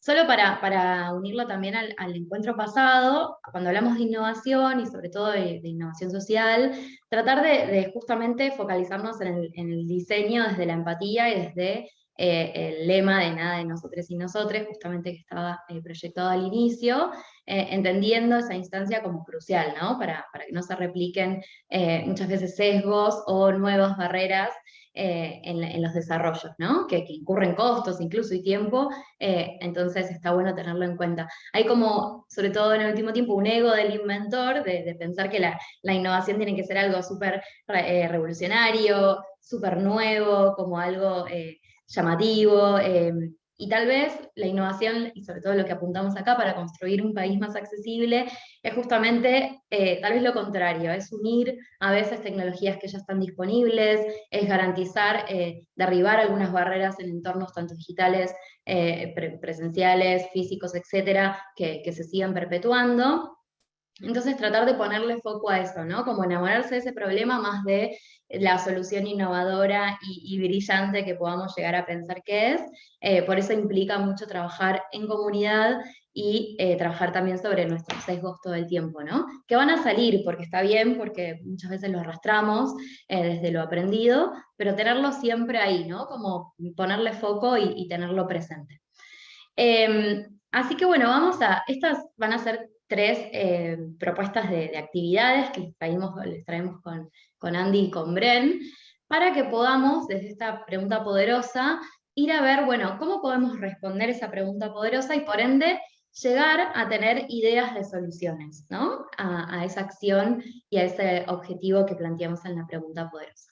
Solo para unirlo también al encuentro pasado, cuando hablamos de innovación y sobre todo de innovación social, tratar de justamente focalizarnos en el diseño desde la empatía y desde el lema de nada de nosotros y nosotres, justamente que estaba proyectado al inicio, entendiendo esa instancia como crucial, ¿no? Para que no se repliquen muchas veces sesgos o nuevas barreras en los desarrollos, ¿no? Que incurren costos incluso y tiempo, entonces está bueno tenerlo en cuenta. Hay como, sobre todo en el último tiempo, un ego del inventor, de pensar que la innovación tiene que ser algo súper revolucionario, súper nuevo, como algo llamativo, y tal vez la innovación, y sobre todo lo que apuntamos acá para construir un país más accesible, es justamente tal vez lo contrario, es unir a veces tecnologías que ya están disponibles, es garantizar, derribar algunas barreras en entornos tanto digitales, presenciales, físicos, etcétera, que se sigan perpetuando. Entonces tratar de ponerle foco a eso, ¿no? Como enamorarse de ese problema más de la solución innovadora y brillante que podamos llegar a pensar que es. Por eso implica mucho trabajar en comunidad y trabajar también sobre nuestros sesgos todo el tiempo, ¿no? Que van a salir porque está bien, porque muchas veces los arrastramos desde lo aprendido, pero tenerlo siempre ahí, ¿no? Como ponerle foco y tenerlo presente. Así que bueno, estas van a ser 3 propuestas de actividades que les traemos con Andy y con Bren, para que podamos, desde esta pregunta poderosa, ir a ver, bueno, cómo podemos responder esa pregunta poderosa y por ende llegar a tener ideas de soluciones, ¿no? A esa acción y a ese objetivo que planteamos en la pregunta poderosa.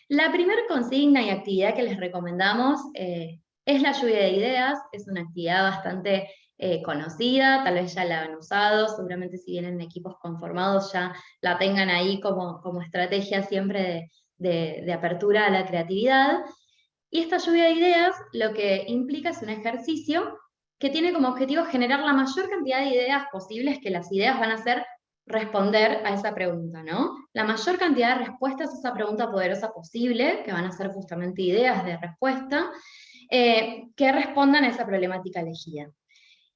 La primera consigna y actividad que les recomendamos es la lluvia de ideas. Es una actividad bastante conocida, tal vez ya la han usado, seguramente si vienen equipos conformados ya la tengan ahí como estrategia siempre de apertura a la creatividad. Y esta lluvia de ideas lo que implica es un ejercicio que tiene como objetivo generar la mayor cantidad de ideas posibles, que las ideas van a ser responder a esa pregunta, ¿no? La mayor cantidad de respuestas a esa pregunta poderosa posible, que van a ser justamente ideas de respuesta, que respondan a esa problemática elegida.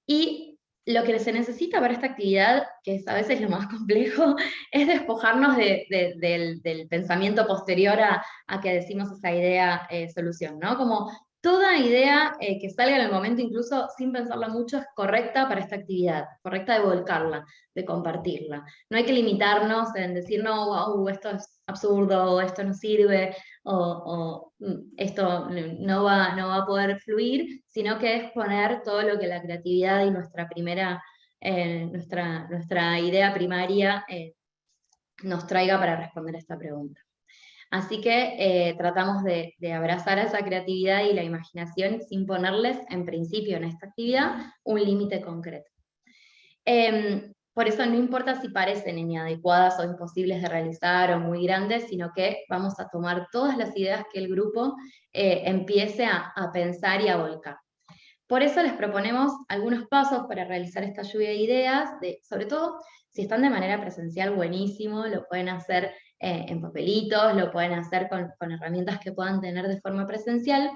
Y lo que se necesita para esta actividad, que es a veces lo más complejo, es despojarnos del pensamiento posterior a que decimos esa idea solución, ¿no? Como toda idea que salga en el momento, incluso sin pensarla mucho, es correcta para esta actividad, correcta de volcarla, de compartirla. No hay que limitarnos en decir, no, wow, esto es absurdo, esto no sirve, o esto no va a poder fluir, sino que es poner todo lo que la creatividad y nuestra idea primaria nos traiga para responder a esta pregunta. Así que tratamos de abrazar a esa creatividad y la imaginación sin ponerles, en principio en esta actividad, un límite concreto. Por eso no importa si parecen inadecuadas o imposibles de realizar o muy grandes, sino que vamos a tomar todas las ideas que el grupo empiece a pensar y a volcar. Por eso les proponemos algunos pasos para realizar esta lluvia de ideas, sobre todo si están de manera presencial, buenísimo, lo pueden hacer en papelitos, lo pueden hacer con herramientas que puedan tener de forma presencial,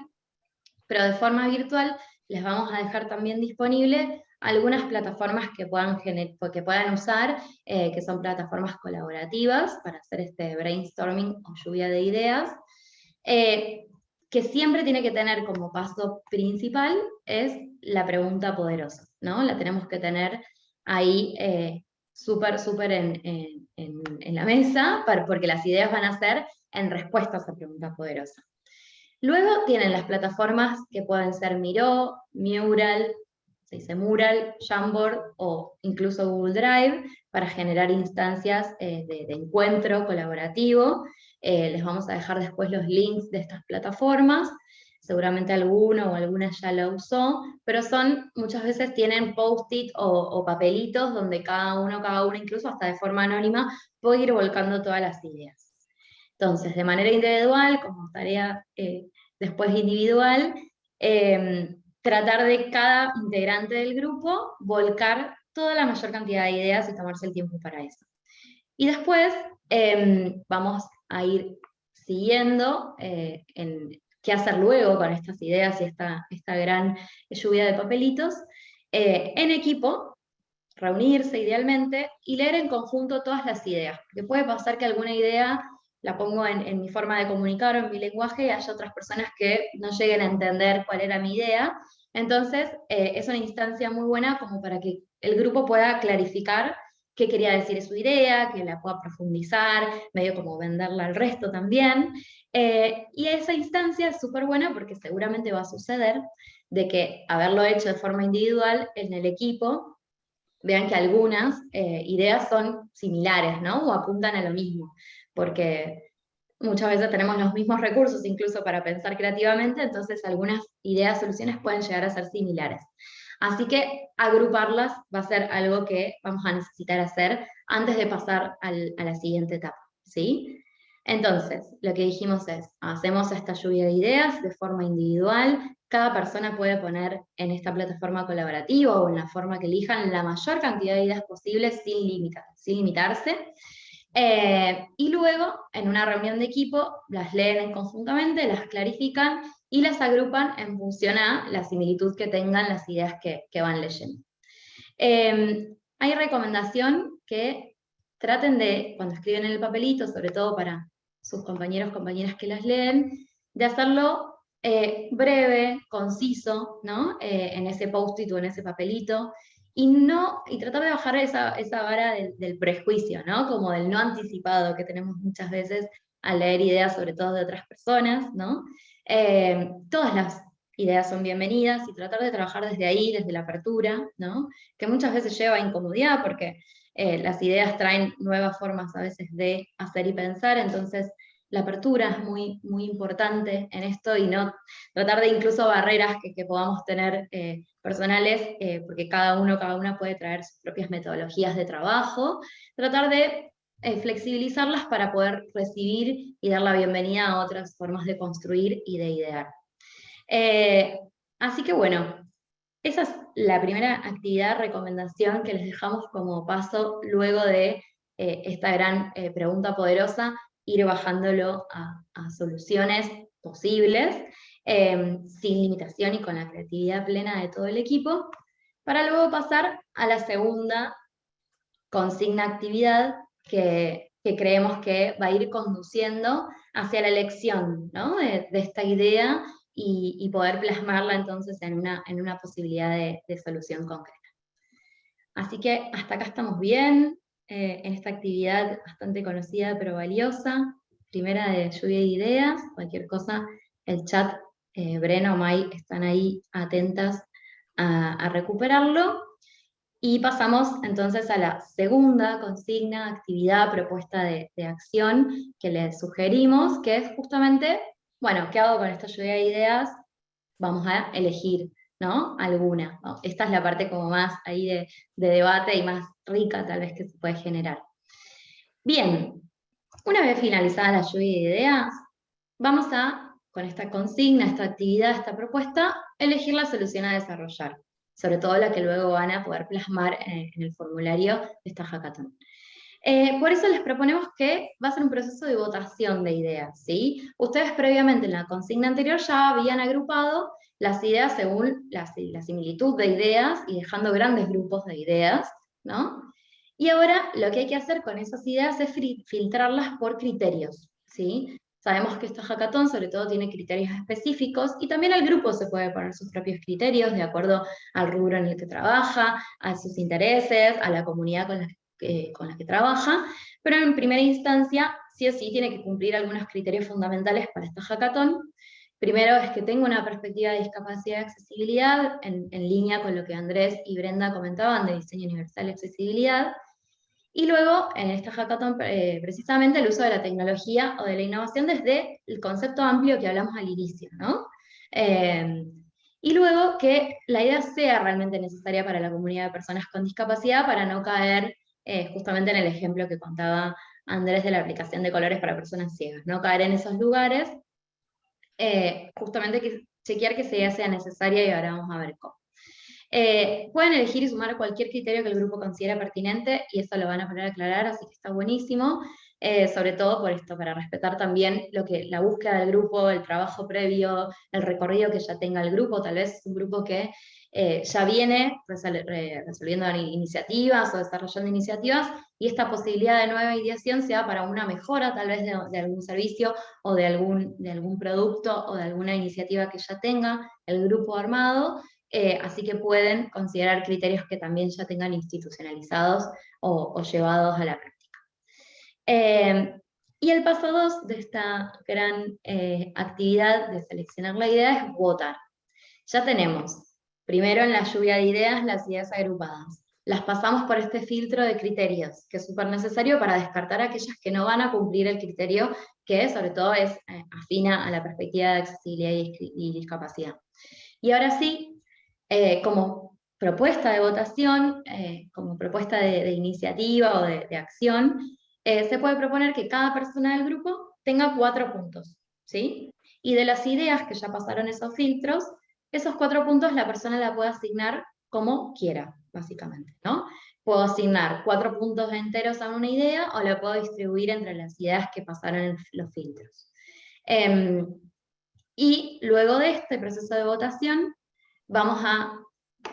pero de forma virtual les vamos a dejar también disponible algunas plataformas que puedan usar, que son plataformas colaborativas para hacer este brainstorming o lluvia de ideas, que siempre tiene que tener como paso principal es la pregunta poderosa, ¿no? La tenemos que tener ahí súper en la mesa, porque las ideas van a ser en respuesta a esa pregunta poderosa. Luego tienen las plataformas que pueden ser Miro, Mural, se dice Mural, Jamboard o incluso Google Drive para generar instancias de encuentro colaborativo. Les vamos a dejar después los links de estas plataformas. Seguramente alguno o alguna ya la usó, pero muchas veces tienen post-it o papelitos donde cada uno, incluso hasta de forma anónima, puede ir volcando todas las ideas. Entonces, de manera individual, como tarea después individual, tratar de cada integrante del grupo volcar toda la mayor cantidad de ideas y tomarse el tiempo para eso. Y después vamos a ir siguiendo en qué hacer luego con estas ideas y esta gran lluvia de papelitos, en equipo, reunirse idealmente y leer en conjunto todas las ideas, porque puede pasar que alguna idea la pongo en mi forma de comunicar o en mi lenguaje y haya otras personas que no lleguen a entender cuál era mi idea. Entonces, es una instancia muy buena como para que el grupo pueda clarificar qué quería decir su idea, que la pueda profundizar, medio como venderla al resto también. Y esa instancia es súper buena porque seguramente va a suceder de que haberlo hecho de forma individual en el equipo, vean que algunas ideas son similares, ¿no? O apuntan a lo mismo, porque muchas veces tenemos los mismos recursos incluso para pensar creativamente, entonces algunas ideas, soluciones pueden llegar a ser similares. Así que agruparlas va a ser algo que vamos a necesitar hacer antes de pasar a la siguiente etapa, ¿sí? Entonces, lo que dijimos es, hacemos esta lluvia de ideas de forma individual, cada persona puede poner en esta plataforma colaborativa o en la forma que elijan la mayor cantidad de ideas posibles sin limitarse. Y luego, en una reunión de equipo, las leen conjuntamente, las clarifican y las agrupan en función a la similitud que tengan las ideas que van leyendo. Hay recomendación que traten de, cuando escriben en el papelito, sobre todo para sus compañeros, compañeras que las leen, de hacerlo breve, conciso, ¿no? En ese post-it o en ese papelito, y tratar de bajar esa vara del prejuicio, ¿no? Como del no anticipado que tenemos muchas veces al leer ideas, sobre todo de otras personas, ¿no? Todas las ideas son bienvenidas y tratar de trabajar desde ahí, desde la apertura, ¿no? Que muchas veces lleva a incomodidad porque las ideas traen nuevas formas a veces de hacer y pensar, entonces la apertura es muy, muy importante en esto y no tratar de incluso barreras que podamos tener personales, porque cada una puede traer sus propias metodologías de trabajo, tratar de flexibilizarlas para poder recibir y dar la bienvenida a otras formas de construir y de idear. Así que bueno, esa es la primera actividad, recomendación que les dejamos como paso luego de esta gran pregunta poderosa, ir bajándolo a soluciones posibles, sin limitación y con la creatividad plena de todo el equipo, para luego pasar a la segunda consigna actividad que creemos que va a ir conduciendo hacia la elección, ¿no? de esta idea y poder plasmarla entonces en una posibilidad de solución concreta. Así que hasta acá estamos bien, en esta actividad bastante conocida pero valiosa, primera de lluvia de ideas, cualquier cosa, el chat, Brena o Mai están ahí atentas a recuperarlo. Y pasamos entonces a la segunda consigna, actividad, propuesta de acción que les sugerimos, que es justamente, bueno, ¿qué hago con esta lluvia de ideas? Vamos a elegir, ¿no? Alguna, ¿no? Esta es la parte como más ahí de debate y más rica tal vez que se puede generar. Bien, una vez finalizada la lluvia de ideas, vamos a, con esta consigna, esta actividad, esta propuesta, elegir la solución a desarrollar, sobre todo la que luego van a poder plasmar en el formulario de esta hackathon. Por eso les proponemos que va a ser un proceso de votación de ideas, ¿sí? Ustedes previamente en la consigna anterior ya habían agrupado las ideas según la similitud de ideas y dejando grandes grupos de ideas, ¿no? Y ahora lo que hay que hacer con esas ideas es filtrarlas por criterios, ¿sí? Sabemos que esta hackathon sobre todo tiene criterios específicos y también el grupo se puede poner sus propios criterios de acuerdo al rubro en el que trabaja, a sus intereses, a la comunidad con la que trabaja, pero en primera instancia sí o sí tiene que cumplir algunos criterios fundamentales para esta hackathon. Primero es que tenga una perspectiva de discapacidad y accesibilidad en línea con lo que Andrés y Brenda comentaban de diseño universal y accesibilidad. Y luego, en esta hackathon, precisamente el uso de la tecnología o de la innovación desde el concepto amplio que hablamos al inicio, ¿no? Y luego que la idea sea realmente necesaria para la comunidad de personas con discapacidad para no caer justamente en el ejemplo que contaba Andrés de la aplicación de colores para personas ciegas, no caer en esos lugares, justamente que chequear que esa idea sea necesaria y ahora vamos a ver cómo. Pueden elegir y sumar cualquier criterio que el grupo considera pertinente, y eso lo van a poner a aclarar, así que está buenísimo, sobre todo por esto, para respetar también la búsqueda del grupo, el trabajo previo, el recorrido que ya tenga el grupo. Tal vez es un grupo que ya viene resolviendo iniciativas o desarrollando iniciativas, y esta posibilidad de nueva ideación sea para una mejora tal vez de algún servicio o de algún producto o de alguna iniciativa que ya tenga el grupo armado, así que pueden considerar criterios que también ya tengan institucionalizados o llevados a la práctica. Y el paso 2 de esta gran actividad de seleccionar la idea es votar. Ya tenemos, primero en la lluvia de ideas, las ideas agrupadas. Las pasamos por este filtro de criterios, que es súper necesario para descartar aquellas que no van a cumplir el criterio, que sobre todo es afina a la perspectiva de accesibilidad y discapacidad. Y ahora sí, como propuesta de votación, como propuesta de iniciativa o de acción, se puede proponer que cada persona del grupo tenga 4 puntos, ¿sí? Y de las ideas que ya pasaron esos filtros, esos 4 puntos la persona la puede asignar como quiera, básicamente, ¿no? Puedo asignar 4 puntos enteros a una idea o la puedo distribuir entre las ideas que pasaron en los filtros. Y luego de este proceso de votación, vamos a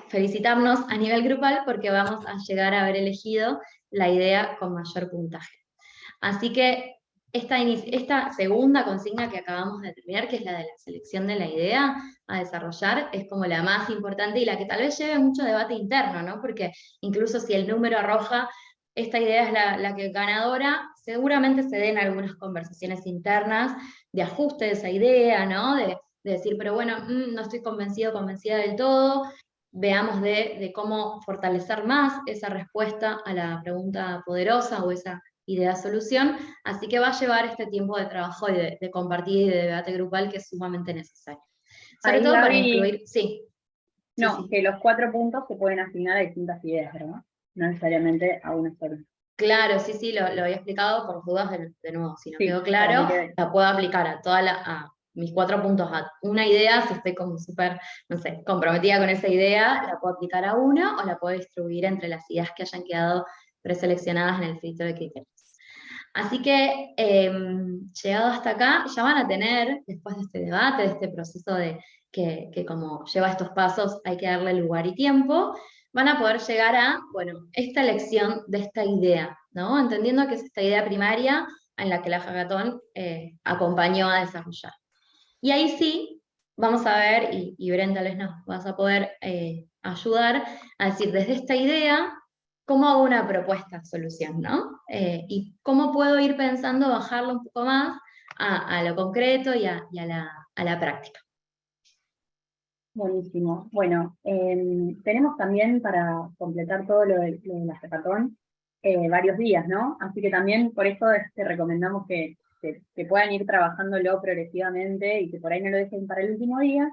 felicitarnos a nivel grupal porque vamos a llegar a haber elegido la idea con mayor puntaje. Así que esta segunda consigna que acabamos de terminar, que es la de la selección de la idea a desarrollar, es como la más importante y la que tal vez lleve mucho debate interno, ¿no? Porque incluso si el número arroja esta idea es la que es ganadora, seguramente se den algunas conversaciones internas de ajuste de esa idea, ¿no? De decir, pero bueno, no estoy convencido, convencida del todo, veamos de cómo fortalecer más esa respuesta a la pregunta poderosa o esa idea-solución, así que va a llevar este tiempo de trabajo y de compartir y de debate grupal que es sumamente necesario. Sobre Ahí, todo para Gaby, incluir, sí. no, Sí. que los 4 puntos se pueden asignar a distintas ideas, ¿verdad? No necesariamente a una sola. Claro, sí, lo había explicado por dudas de nuevo, si no Sí, quedó para claro, que quede. la puedo aplicar a mis 4 puntos, a una idea, si estoy como súper, no sé, comprometida con esa idea, la puedo aplicar a una o la puedo distribuir entre las ideas que hayan quedado preseleccionadas en el filtro de criterios. Así que, llegado hasta acá, ya van a tener, después de este debate, de este proceso que como lleva estos pasos hay que darle lugar y tiempo, van a poder llegar a, bueno, esta elección de esta idea, ¿no? Entendiendo que es esta idea primaria en la que la hackathon acompañó a desarrollar. Y ahí sí, vamos a ver, y Bren tal vez nos vas a poder ayudar a decir, desde esta idea, ¿cómo hago una propuesta de solución, no? Y cómo puedo ir pensando, bajarlo un poco más a lo concreto y a la práctica. Buenísimo. Bueno, tenemos también para completar todo lo de la hackathon varios días, ¿no? Así que también por eso te recomendamos que puedan ir trabajándolo progresivamente y que por ahí no lo dejen para el último día,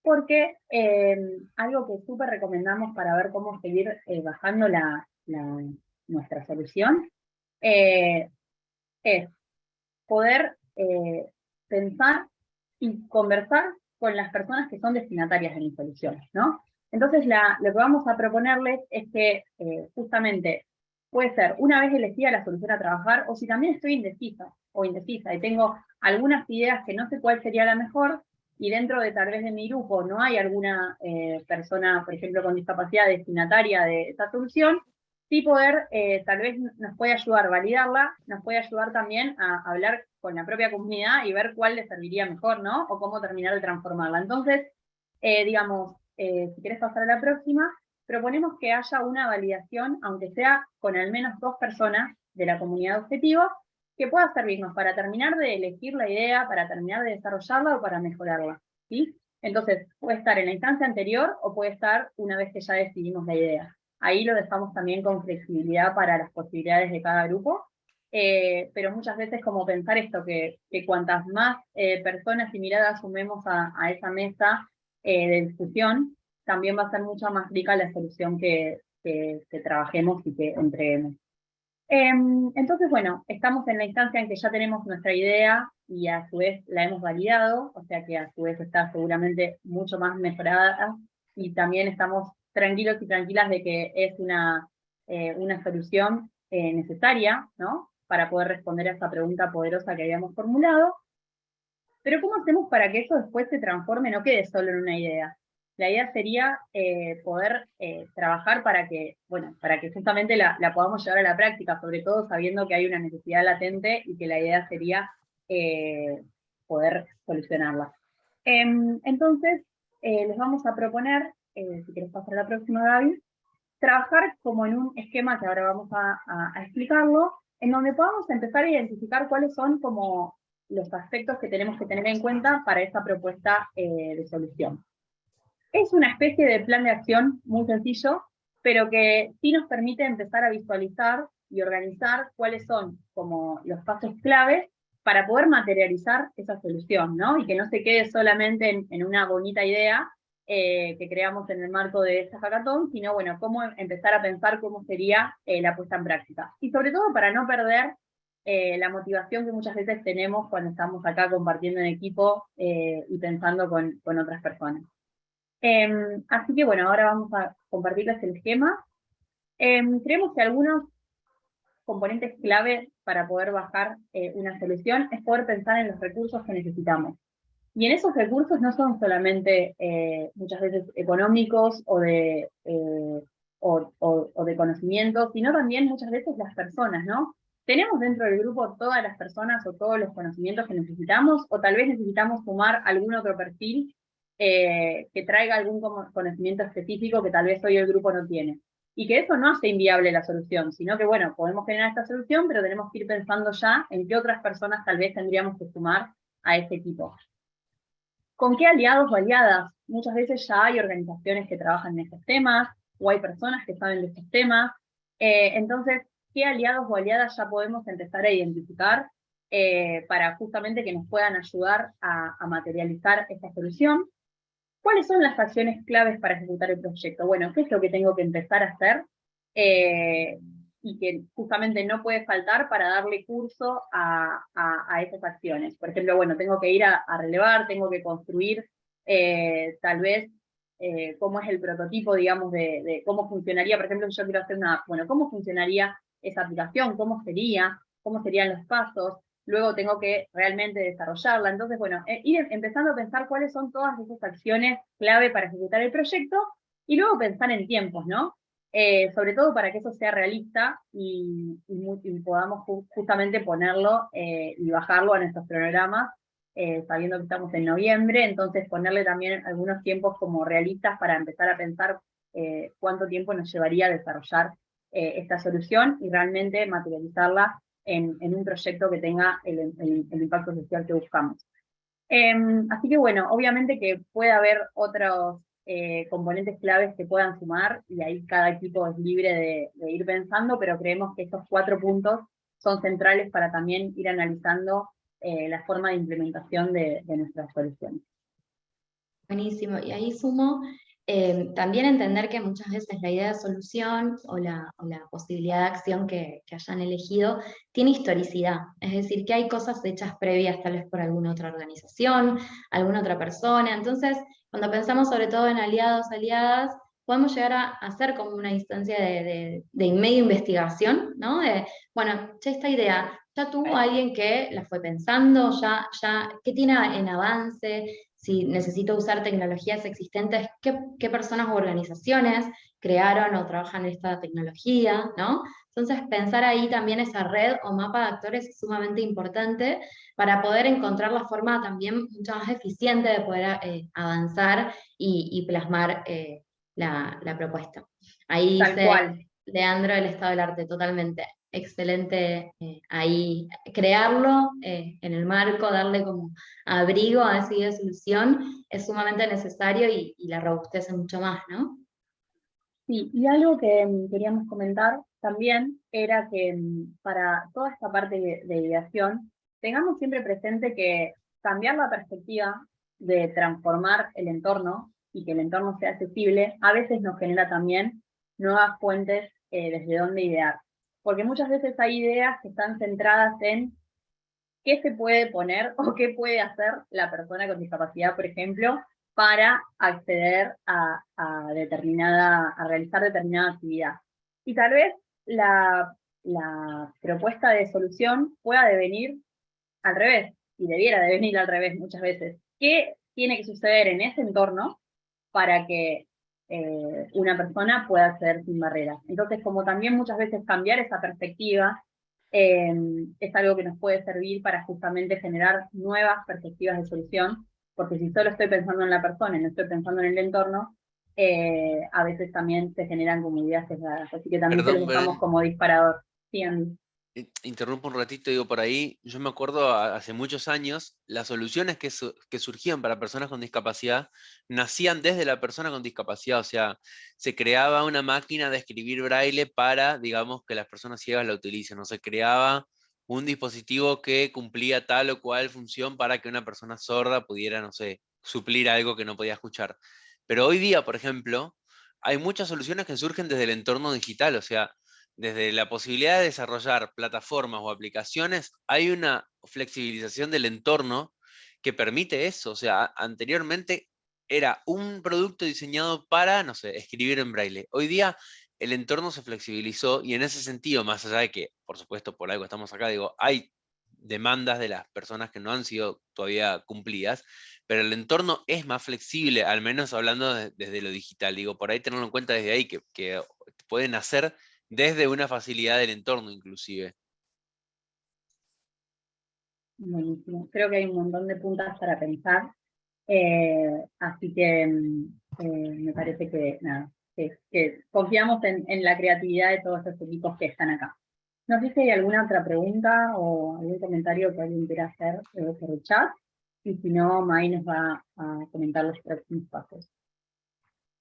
porque algo que súper recomendamos para ver cómo seguir bajando nuestra solución es poder pensar y conversar con las personas que son destinatarias de mis soluciones, ¿no? Entonces, lo que vamos a proponerles es que justamente puede ser una vez elegida la solución a trabajar, o si también estoy indecisa o indecisa y tengo algunas ideas que no sé cuál sería la mejor, y dentro de tal vez de mi grupo no hay alguna persona, por ejemplo, con discapacidad destinataria de esta solución, sí poder, tal vez nos puede ayudar a validarla, nos puede ayudar también a hablar con la propia comunidad y ver cuál le serviría mejor, ¿no? O cómo terminar de transformarla. Entonces, digamos, si querés pasar a la próxima, proponemos que haya una validación, aunque sea con al menos 2 personas de la comunidad objetivo, que pueda servirnos para terminar de elegir la idea, para terminar de desarrollarla o para mejorarla, ¿sí? Entonces, puede estar en la instancia anterior o puede estar una vez que ya decidimos la idea. Ahí lo dejamos también con flexibilidad para las posibilidades de cada grupo, pero muchas veces como pensar esto, que cuantas más personas y miradas sumemos a esa mesa de discusión, también va a ser mucho más rica la solución que trabajemos y que entreguemos. Entonces, bueno, estamos en la instancia en que ya tenemos nuestra idea y a su vez la hemos validado, o sea que a su vez está seguramente mucho más mejorada y también estamos tranquilos y tranquilas de que es una solución necesaria, ¿no? Para poder responder a esa pregunta poderosa que habíamos formulado. Pero ¿cómo hacemos para que eso después se transforme, no quede solo en una idea? la idea sería poder trabajar para que justamente la podamos llevar a la práctica, sobre todo sabiendo que hay una necesidad latente y que la idea sería poder solucionarla. Entonces, les vamos a proponer, si quieres pasar a la próxima, Gaby, trabajar como en un esquema que ahora vamos a explicarlo, en donde podamos empezar a identificar cuáles son como los aspectos que tenemos que tener en cuenta para esta propuesta de solución. Es una especie de plan de acción muy sencillo, pero que sí nos permite empezar a visualizar y organizar cuáles son como los pasos claves para poder materializar esa solución, ¿no? Y que no se quede solamente en una bonita idea que creamos en el marco de esta hackathon, sino, bueno, cómo empezar a pensar cómo sería la puesta en práctica. Y sobre todo para no perder la motivación que muchas veces tenemos cuando estamos acá compartiendo en equipo y pensando con otras personas. Así que bueno, ahora vamos a compartirles el esquema. Creemos que algunos componentes clave para poder bajar una solución es poder pensar en los recursos que necesitamos. Y en esos recursos no son solamente muchas veces económicos o de conocimiento, sino también muchas veces las personas, ¿no? ¿Tenemos dentro del grupo todas las personas o todos los conocimientos que necesitamos? O tal vez necesitamos sumar algún otro perfil que traiga algún conocimiento específico que tal vez hoy el grupo no tiene. Y que eso no hace inviable la solución, sino que, bueno, podemos generar esta solución, pero tenemos que ir pensando ya en qué otras personas tal vez tendríamos que sumar a este equipo. ¿Con qué aliados o aliadas? Muchas veces ya hay organizaciones que trabajan en estos temas, o hay personas que saben de estos temas. Entonces, ¿qué aliados o aliadas ya podemos empezar a identificar para justamente que nos puedan ayudar a materializar esta solución? ¿Cuáles son las acciones claves para ejecutar el proyecto? Bueno, ¿qué es lo que tengo que empezar a hacer? Y que justamente no puede faltar para darle curso a esas acciones. Por ejemplo, bueno, tengo que ir a relevar, tengo que construir tal vez cómo es el prototipo, digamos, de cómo funcionaría. Por ejemplo, yo quiero hacer una app. Bueno, ¿cómo funcionaría esa aplicación? ¿Cómo sería? ¿Cómo serían los pasos? Luego tengo que realmente desarrollarla. Entonces, bueno, ir empezando a pensar cuáles son todas esas acciones clave para ejecutar el proyecto y luego pensar en tiempos, ¿no? Sobre todo para que eso sea realista y podamos justamente ponerlo y bajarlo a nuestros programas, sabiendo que estamos en noviembre, entonces ponerle también algunos tiempos como realistas para empezar a pensar cuánto tiempo nos llevaría a desarrollar esta solución y realmente materializarla en un proyecto que tenga el impacto social que buscamos. Así que bueno, obviamente que puede haber otros componentes claves que puedan sumar, y ahí cada equipo es libre de ir pensando, pero creemos que estos 4 puntos son centrales para también ir analizando la forma de implementación de nuestras soluciones. Buenísimo, y ahí sumo también entender que muchas veces la idea de solución o la posibilidad de acción que hayan elegido tiene historicidad, es decir, que hay cosas hechas previas tal vez por alguna otra organización, alguna otra persona. Entonces, cuando pensamos sobre todo en aliados, aliadas, podemos llegar a hacer como una instancia de medio investigación, ¿no? Bueno, esta idea, ya tuvo alguien que la fue pensando, ¿qué tiene en avance? Si necesito usar tecnologías existentes, ¿qué personas u organizaciones crearon o trabajan en esta tecnología, ¿no? Entonces, pensar ahí también esa red o mapa de actores es sumamente importante para poder encontrar la forma también mucho más eficiente de poder avanzar y plasmar la propuesta. Ahí Tal dice cual. Leandro el estado del arte, totalmente. Excelente ahí crearlo en el marco, darle como abrigo a esa idea de solución, es sumamente necesario y la robustece mucho más, ¿no? Sí, y algo que queríamos comentar también era que para toda esta parte de ideación, tengamos siempre presente que cambiar la perspectiva de transformar el entorno y que el entorno sea accesible, a veces nos genera también nuevas fuentes desde donde idear. Porque muchas veces hay ideas que están centradas en qué se puede poner o qué puede hacer la persona con discapacidad, por ejemplo, para acceder a realizar determinada actividad. Y tal vez la propuesta de solución pueda devenir al revés, y debiera devenir al revés muchas veces. ¿Qué tiene que suceder en ese entorno para que una persona pueda acceder sin barreras. Entonces, como también muchas veces cambiar esa perspectiva es algo que nos puede servir para justamente generar nuevas perspectivas de solución, porque si solo estoy pensando en la persona y no estoy pensando en el entorno, a veces también se generan como ideas sesgadas. Así que también se los Perdón, dejamos Belén, como disparador. Sí, Andy. interrumpo un ratito, digo por ahí, yo me acuerdo hace muchos años, las soluciones que surgían para personas con discapacidad nacían desde la persona con discapacidad, o sea, se creaba una máquina de escribir braille para, digamos, que las personas ciegas la utilicen, o se creaba un dispositivo que cumplía tal o cual función para que una persona sorda pudiera, no sé, suplir algo que no podía escuchar. Pero hoy día, por ejemplo, hay muchas soluciones que surgen desde el entorno digital, o sea, desde la posibilidad de desarrollar plataformas o aplicaciones, hay una flexibilización del entorno que permite eso. O sea, anteriormente era un producto diseñado para, no sé, escribir en braille. Hoy día el entorno se flexibilizó y en ese sentido, más allá de que, por supuesto, por algo estamos acá, digo, hay demandas de las personas que no han sido todavía cumplidas, pero el entorno es más flexible, al menos hablando desde lo digital. Digo, por ahí tenerlo en cuenta desde ahí, que pueden hacer desde una facilidad del entorno inclusive. Buenísimo. Creo que hay un montón de puntas para pensar. Así que me parece que, nada, que confiamos en la creatividad de todos estos equipos que están acá. No sé si hay alguna otra pregunta o algún comentario que alguien quiera hacer por el chat. Y si no, May nos va a comentar los próximos pasos.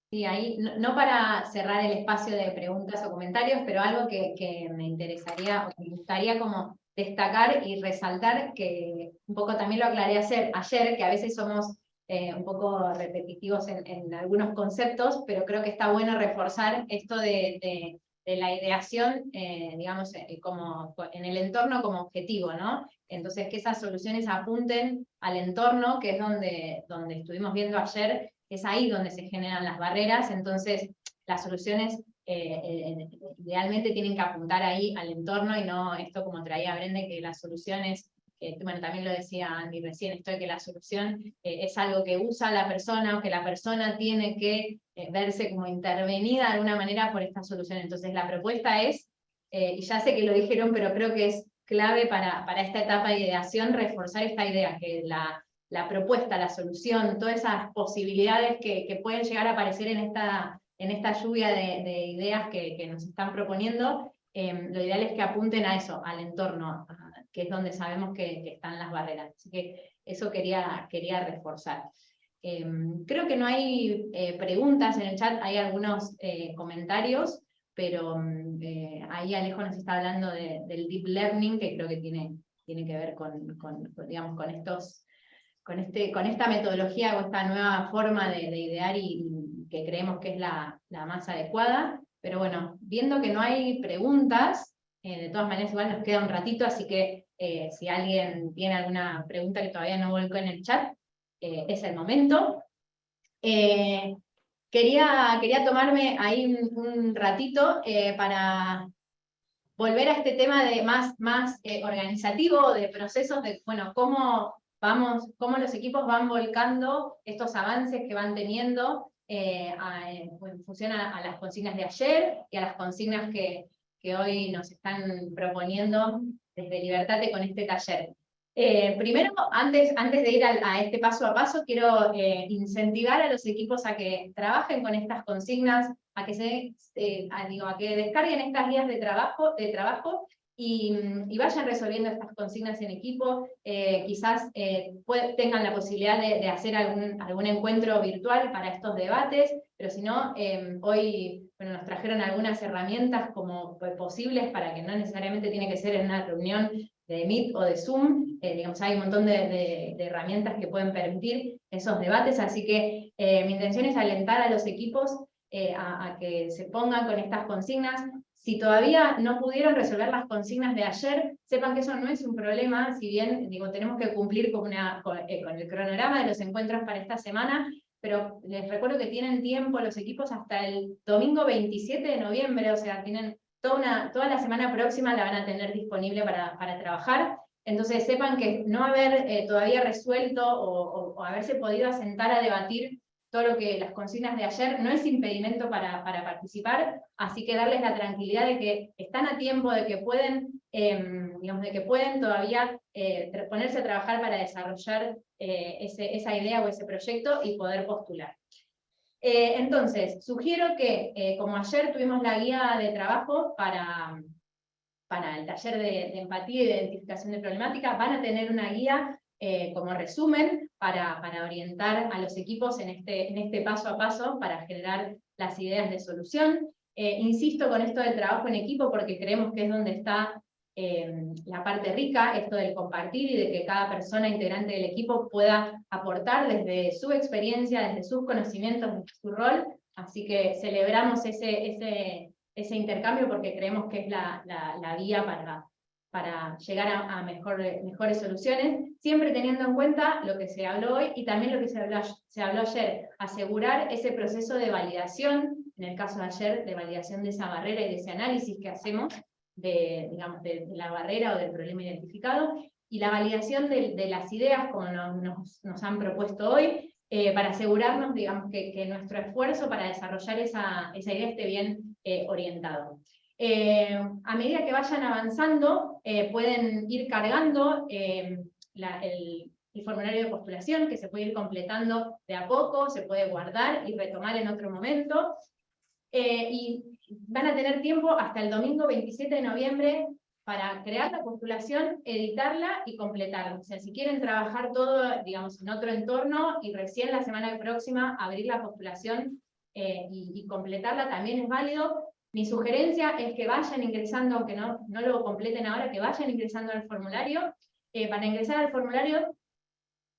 Sí, ahí, no para cerrar el espacio de preguntas o comentarios, pero algo que me interesaría o me gustaría como destacar y resaltar, que un poco también lo aclaré ayer, que a veces somos un poco repetitivos en algunos conceptos, pero creo que está bueno reforzar esto de la ideación, digamos, como en el entorno como objetivo, ¿no? Entonces, que esas soluciones apunten al entorno, que es donde estuvimos viendo ayer, es ahí donde se generan las barreras, entonces las soluciones idealmente tienen que apuntar ahí al entorno y no esto como traía Brende, que las soluciones, bueno, también lo decía Andy recién, esto de que la solución es algo que usa la persona o que la persona tiene que verse como intervenida de alguna manera por esta solución. Entonces la propuesta es, y ya sé que lo dijeron, pero creo que es clave para esta etapa de ideación, reforzar esta idea, que la propuesta, la solución, todas esas posibilidades que pueden llegar a aparecer en esta lluvia de ideas que nos están proponiendo, lo ideal es que apunten a eso, al entorno, que es donde sabemos que están las barreras. Así que eso quería reforzar. Creo que no hay preguntas en el chat, hay algunos comentarios, pero ahí Alejo nos está hablando del deep learning, que creo que tiene que ver digamos, con esta metodología o esta nueva forma de idear y que creemos que es la más adecuada. Pero bueno, viendo que no hay preguntas, de todas maneras igual nos queda un ratito, así que si alguien tiene alguna pregunta que todavía no volcó en el chat, es el momento. Quería tomarme ahí un ratito para volver a este tema de más organizativo, de procesos, de bueno, cómo los equipos van volcando estos avances que van teniendo en función a las consignas de ayer y a las consignas que hoy nos están proponiendo desde Libertate con este taller. Primero, antes de ir a este paso a paso, quiero incentivar a los equipos a que trabajen con estas consignas, a que a que descarguen estas guías de trabajo y vayan resolviendo estas consignas en equipo. Quizás tengan la posibilidad de hacer algún encuentro virtual para estos debates, pero si no, hoy nos trajeron algunas herramientas como posibles para que no necesariamente tiene que ser en una reunión de Meet o de Zoom, digamos, hay un montón de herramientas que pueden permitir esos debates, así que mi intención es alentar a los equipos a que se pongan con estas consignas. Si todavía no pudieron resolver las consignas de ayer, sepan que eso no es un problema, si bien tenemos que cumplir con el cronograma de los encuentros para esta semana, pero les recuerdo que tienen tiempo los equipos hasta el domingo 27 de noviembre, o sea, tienen toda la semana próxima la van a tener disponible para trabajar. Entonces sepan que no haber todavía resuelto o haberse podido asentar a debatir todo lo que las consignas de ayer no es impedimento para participar, así que darles la tranquilidad de que están a tiempo, de que pueden, digamos, de que pueden todavía ponerse a trabajar para desarrollar esa idea o ese proyecto y poder postular. Entonces, sugiero que, como ayer tuvimos la guía de trabajo para el taller de empatía y de identificación de problemática, van a tener una guía como resumen para orientar a los equipos en este paso a paso para generar las ideas de solución. Insisto con esto del trabajo en equipo porque creemos que es donde está la parte rica, esto del compartir y de que cada persona integrante del equipo pueda aportar desde su experiencia, desde sus conocimientos, desde su rol, así que celebramos ese intercambio porque creemos que es la vía para llegar a mejores soluciones, siempre teniendo en cuenta lo que se habló hoy y también lo que se habló ayer, asegurar ese proceso de validación, en el caso de ayer, de validación de esa barrera y de ese análisis que hacemos, digamos, de la barrera o del problema identificado, y la validación de las ideas, como nos han propuesto hoy, para asegurarnos, digamos, que nuestro esfuerzo para desarrollar esa idea esté bien orientado. A medida que vayan avanzando, pueden ir cargando el formulario de postulación, que se puede ir completando de a poco, se puede guardar y retomar en otro momento. Y van a tener tiempo hasta el domingo 27 de noviembre para crear la postulación, editarla y completarla. O sea, si quieren trabajar todo, digamos, en otro entorno y recién la semana próxima abrir la postulación y completarla, también es válido. Mi sugerencia es que vayan ingresando, aunque no lo completen ahora, que vayan ingresando al formulario. Para ingresar al formulario,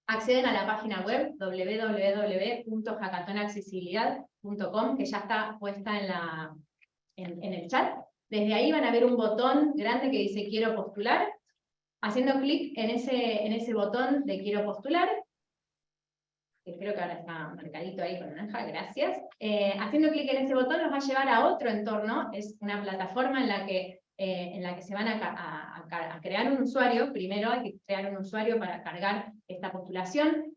acceden a la página web www.hackatonaccesibilidad.com, que ya está puesta en el chat. Desde ahí van a ver un botón grande que dice quiero postular. Haciendo clic en ese botón de quiero postular, que creo que ahora está marcadito ahí con naranja, gracias. Haciendo clic en ese botón los va a llevar a otro entorno, es una plataforma en la que se van a crear un usuario. Primero hay que crear un usuario para cargar esta postulación.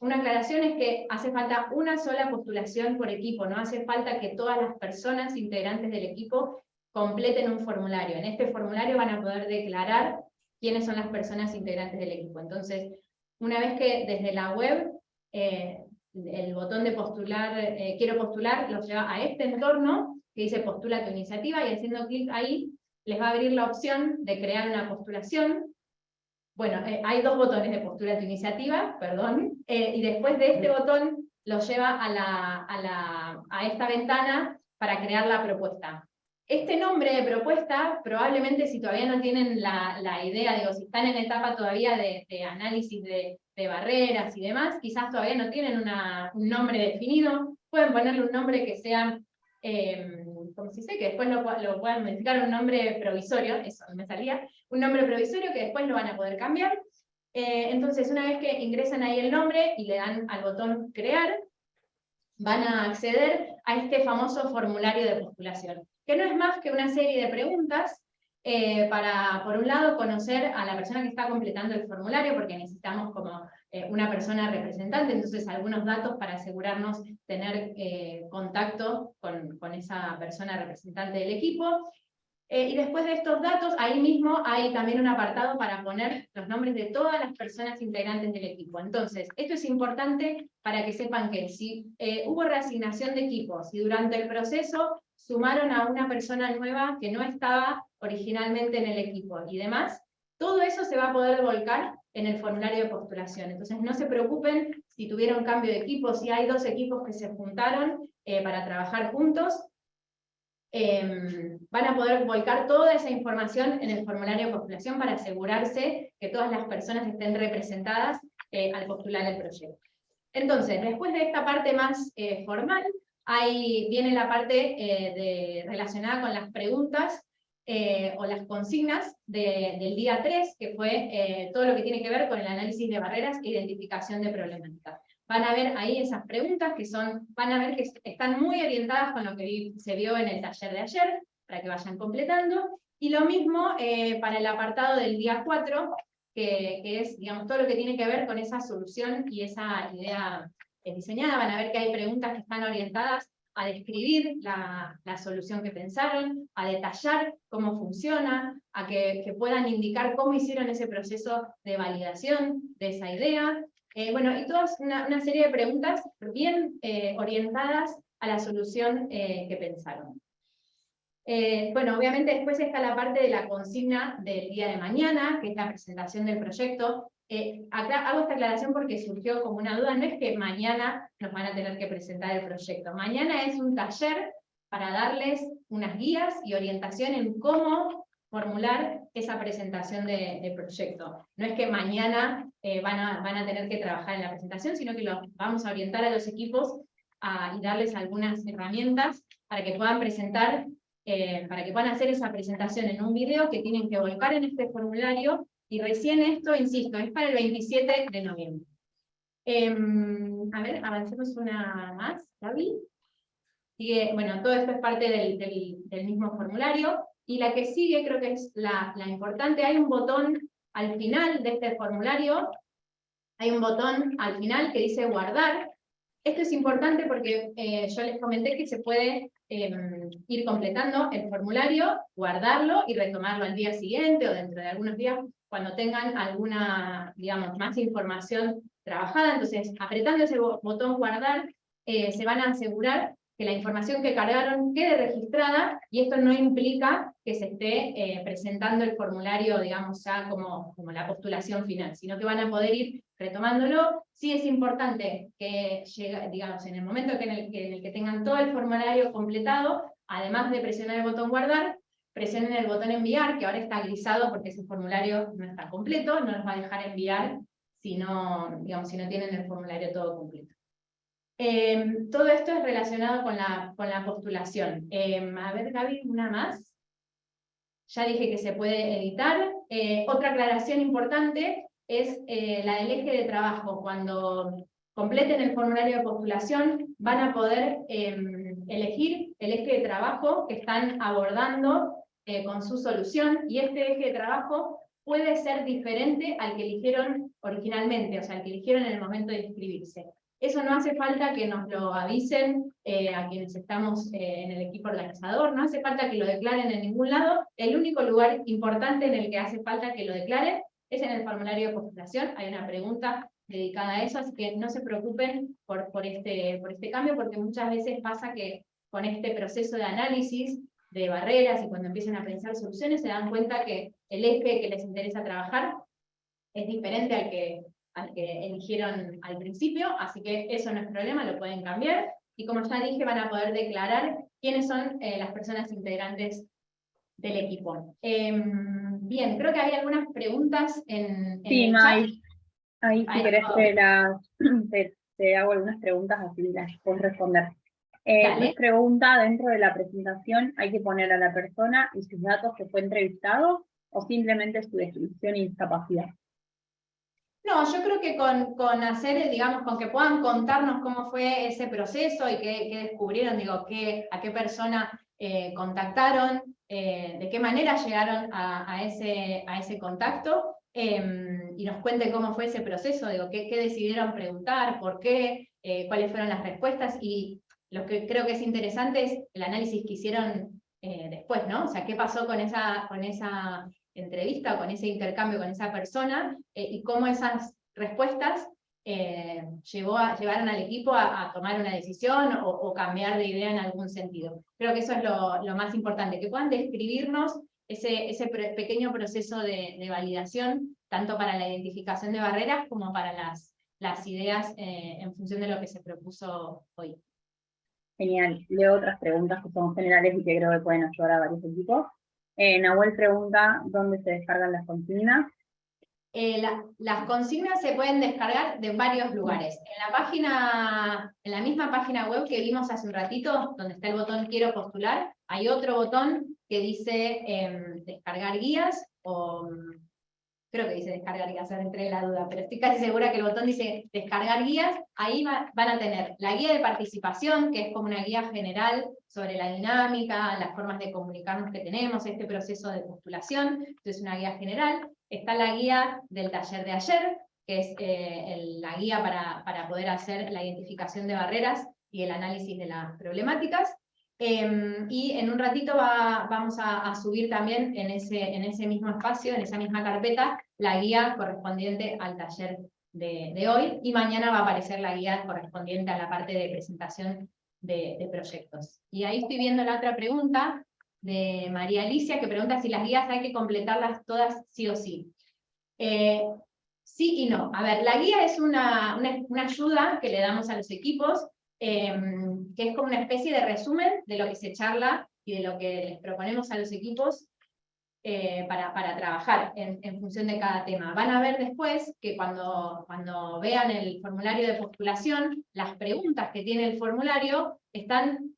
Una aclaración es que hace falta una sola postulación por equipo, no hace falta que todas las personas integrantes del equipo completen un formulario. En este formulario van a poder declarar quiénes son las personas integrantes del equipo. Entonces, una vez que desde la web el botón de postular, quiero postular, los lleva a este entorno que dice postula tu iniciativa, y haciendo clic ahí les va a abrir la opción de crear una postulación. Bueno, hay dos botones de postula tu iniciativa, perdón, y después de este botón los lleva a esta ventana para crear la propuesta. Este nombre de propuesta, probablemente si todavía no tienen la idea, digo, si están en etapa todavía de análisis de barreras y demás, quizás todavía no tienen un nombre definido, pueden ponerle un nombre que sea, como se dice, que después lo puedan modificar, un nombre provisorio, eso me salía, un nombre provisorio que después lo van a poder cambiar. Entonces, una vez que ingresan ahí el nombre y le dan al botón crear, van a acceder a este famoso formulario de postulación, que no es más que una serie de preguntas para, por un lado, conocer a la persona que está completando el formulario, porque necesitamos como una persona representante, entonces algunos datos para asegurarnos tener contacto con esa persona representante del equipo. Y después de estos datos, ahí mismo hay también un apartado para poner los nombres de todas las personas integrantes del equipo. Entonces, esto es importante para que sepan que si hubo reasignación de equipos, si durante el proceso sumaron a una persona nueva que no estaba originalmente en el equipo y demás, todo eso se va a poder volcar en el formulario de postulación. Entonces, no se preocupen si tuvieron cambio de equipo, si hay dos equipos que se juntaron para trabajar juntos, van a poder volcar toda esa información en el formulario de postulación para asegurarse que todas las personas estén representadas al postular el proyecto. Entonces, después de esta parte más formal, ahí viene la parte relacionada con las preguntas o las consignas del día 3, que fue todo lo que tiene que ver con el análisis de barreras e identificación de problemáticas. Van a ver ahí esas preguntas van a ver que están muy orientadas con lo que se vio en el taller de ayer, para que vayan completando. Y lo mismo para el apartado del día 4, que es, digamos, todo lo que tiene que ver con esa solución y esa idea diseñada, van a ver que hay preguntas que están orientadas a describir la solución que pensaron, a detallar cómo funciona, a que puedan indicar cómo hicieron ese proceso de validación de esa idea. Bueno, y todas una serie de preguntas bien orientadas a la solución que pensaron. Bueno, obviamente después está la parte de la consigna del día de mañana, que es la presentación del proyecto. Acá hago esta aclaración porque surgió como una duda, no es que mañana nos van a tener que presentar el proyecto. Mañana es un taller para darles unas guías y orientación en cómo formular esa presentación de proyecto. No es que mañana van a tener que trabajar en la presentación, sino que vamos a orientar a los equipos y darles algunas herramientas para que puedan presentar, para que puedan hacer esa presentación en un video que tienen que volcar en este formulario, y recién esto, insisto, es para el 27 de noviembre. A ver, avancemos una más, Gaby. Sigue, bueno, todo esto es parte del mismo formulario, y la que sigue creo que es la importante. Hay un botón al final de este formulario, hay un botón al final que dice guardar. Esto es importante porque yo les comenté que se puede ir completando el formulario, guardarlo y retomarlo al día siguiente o dentro de algunos días cuando tengan alguna, digamos, más información trabajada. Entonces, apretando ese botón guardar, se van a asegurar que la información que cargaron quede registrada, y esto no implica que se esté presentando el formulario, digamos, ya como la postulación final, sino que van a poder ir retomándolo. Sí es importante que llegue, digamos, en el momento en el que tengan todo el formulario completado, además de presionar el botón guardar, presionen el botón enviar, que ahora está grisado porque ese formulario no está completo, no los va a dejar enviar si no, digamos, si no tienen el formulario todo completo. Todo esto es relacionado con la postulación. A ver, Gaby, una más. Ya dije que se puede editar. Otra aclaración importante es la del eje de trabajo. Cuando completen el formulario de postulación, van a poder elegir el eje de trabajo que están abordando con su solución, y este eje de trabajo puede ser diferente al que eligieron originalmente, o sea, al que eligieron en el momento de inscribirse. Eso no hace falta que nos lo avisen a quienes estamos en el equipo organizador, no hace falta que lo declaren en ningún lado. El único lugar importante en el que hace falta que lo declaren es en el formulario de postulación. Hay una pregunta dedicada a eso, así que no se preocupen por este cambio, porque muchas veces pasa que con este proceso de análisis de barreras y cuando empiezan a pensar soluciones se dan cuenta que el eje que les interesa trabajar es diferente al que eligieron al principio, así que eso no es problema, lo pueden cambiar, y como ya dije, van a poder declarar quiénes son las personas integrantes del equipo. Bien, creo que hay algunas preguntas en Sí, el May, chat. ahí si querés te hago algunas preguntas, así las puedes responder. Dale. Nos pregunta, dentro de la presentación, ¿hay que poner a la persona y sus datos que fue entrevistado, o simplemente su descripción y discapacidad? No, yo creo que con hacer, digamos, con que puedan contarnos cómo fue ese proceso y qué descubrieron, digo, a qué persona contactaron, de qué manera llegaron a ese contacto, y nos cuenten cómo fue ese proceso, digo, qué decidieron preguntar, por qué, cuáles fueron las respuestas, y lo que creo que es interesante es el análisis que hicieron después, ¿no? O sea, qué pasó con esa entrevista, con ese intercambio con esa persona, y cómo esas respuestas llevaron al equipo a tomar una decisión o cambiar de idea en algún sentido. Creo que eso es lo más importante, que puedan describirnos ese pequeño proceso de validación, tanto para la identificación de barreras como para las ideas en función de lo que se propuso hoy. Genial. Leo otras preguntas que son generales y que creo que pueden ayudar a varios equipos. Nahuel pregunta dónde se descargan las consignas. Las consignas se pueden descargar de varios lugares. En la misma página web que vimos hace un ratito, donde está el botón quiero postular, hay otro botón que dice descargar guías, o creo que dice descargar guías, ahora entré en la duda, pero estoy casi segura que el botón dice descargar guías. Ahí van a tener la guía de participación, que es como una guía general sobre la dinámica, las formas de comunicarnos que tenemos, este proceso de postulación, entonces una guía general. Está la guía del taller de ayer, que es la guía para poder hacer la identificación de barreras y el análisis de las problemáticas. Y en un ratito vamos a subir también en ese mismo espacio, en esa misma carpeta, la guía correspondiente al taller de hoy, y mañana va a aparecer la guía correspondiente a la parte de presentación de proyectos. Y ahí estoy viendo la otra pregunta de María Alicia, que pregunta si las guías hay que completarlas todas sí o sí. Sí y no. A ver, la guía es una ayuda que le damos a los equipos, que es como una especie de resumen de lo que se charla y de lo que les proponemos a los equipos para trabajar en función de cada tema. Van a ver después que cuando vean el formulario de postulación, las preguntas que tiene el formulario están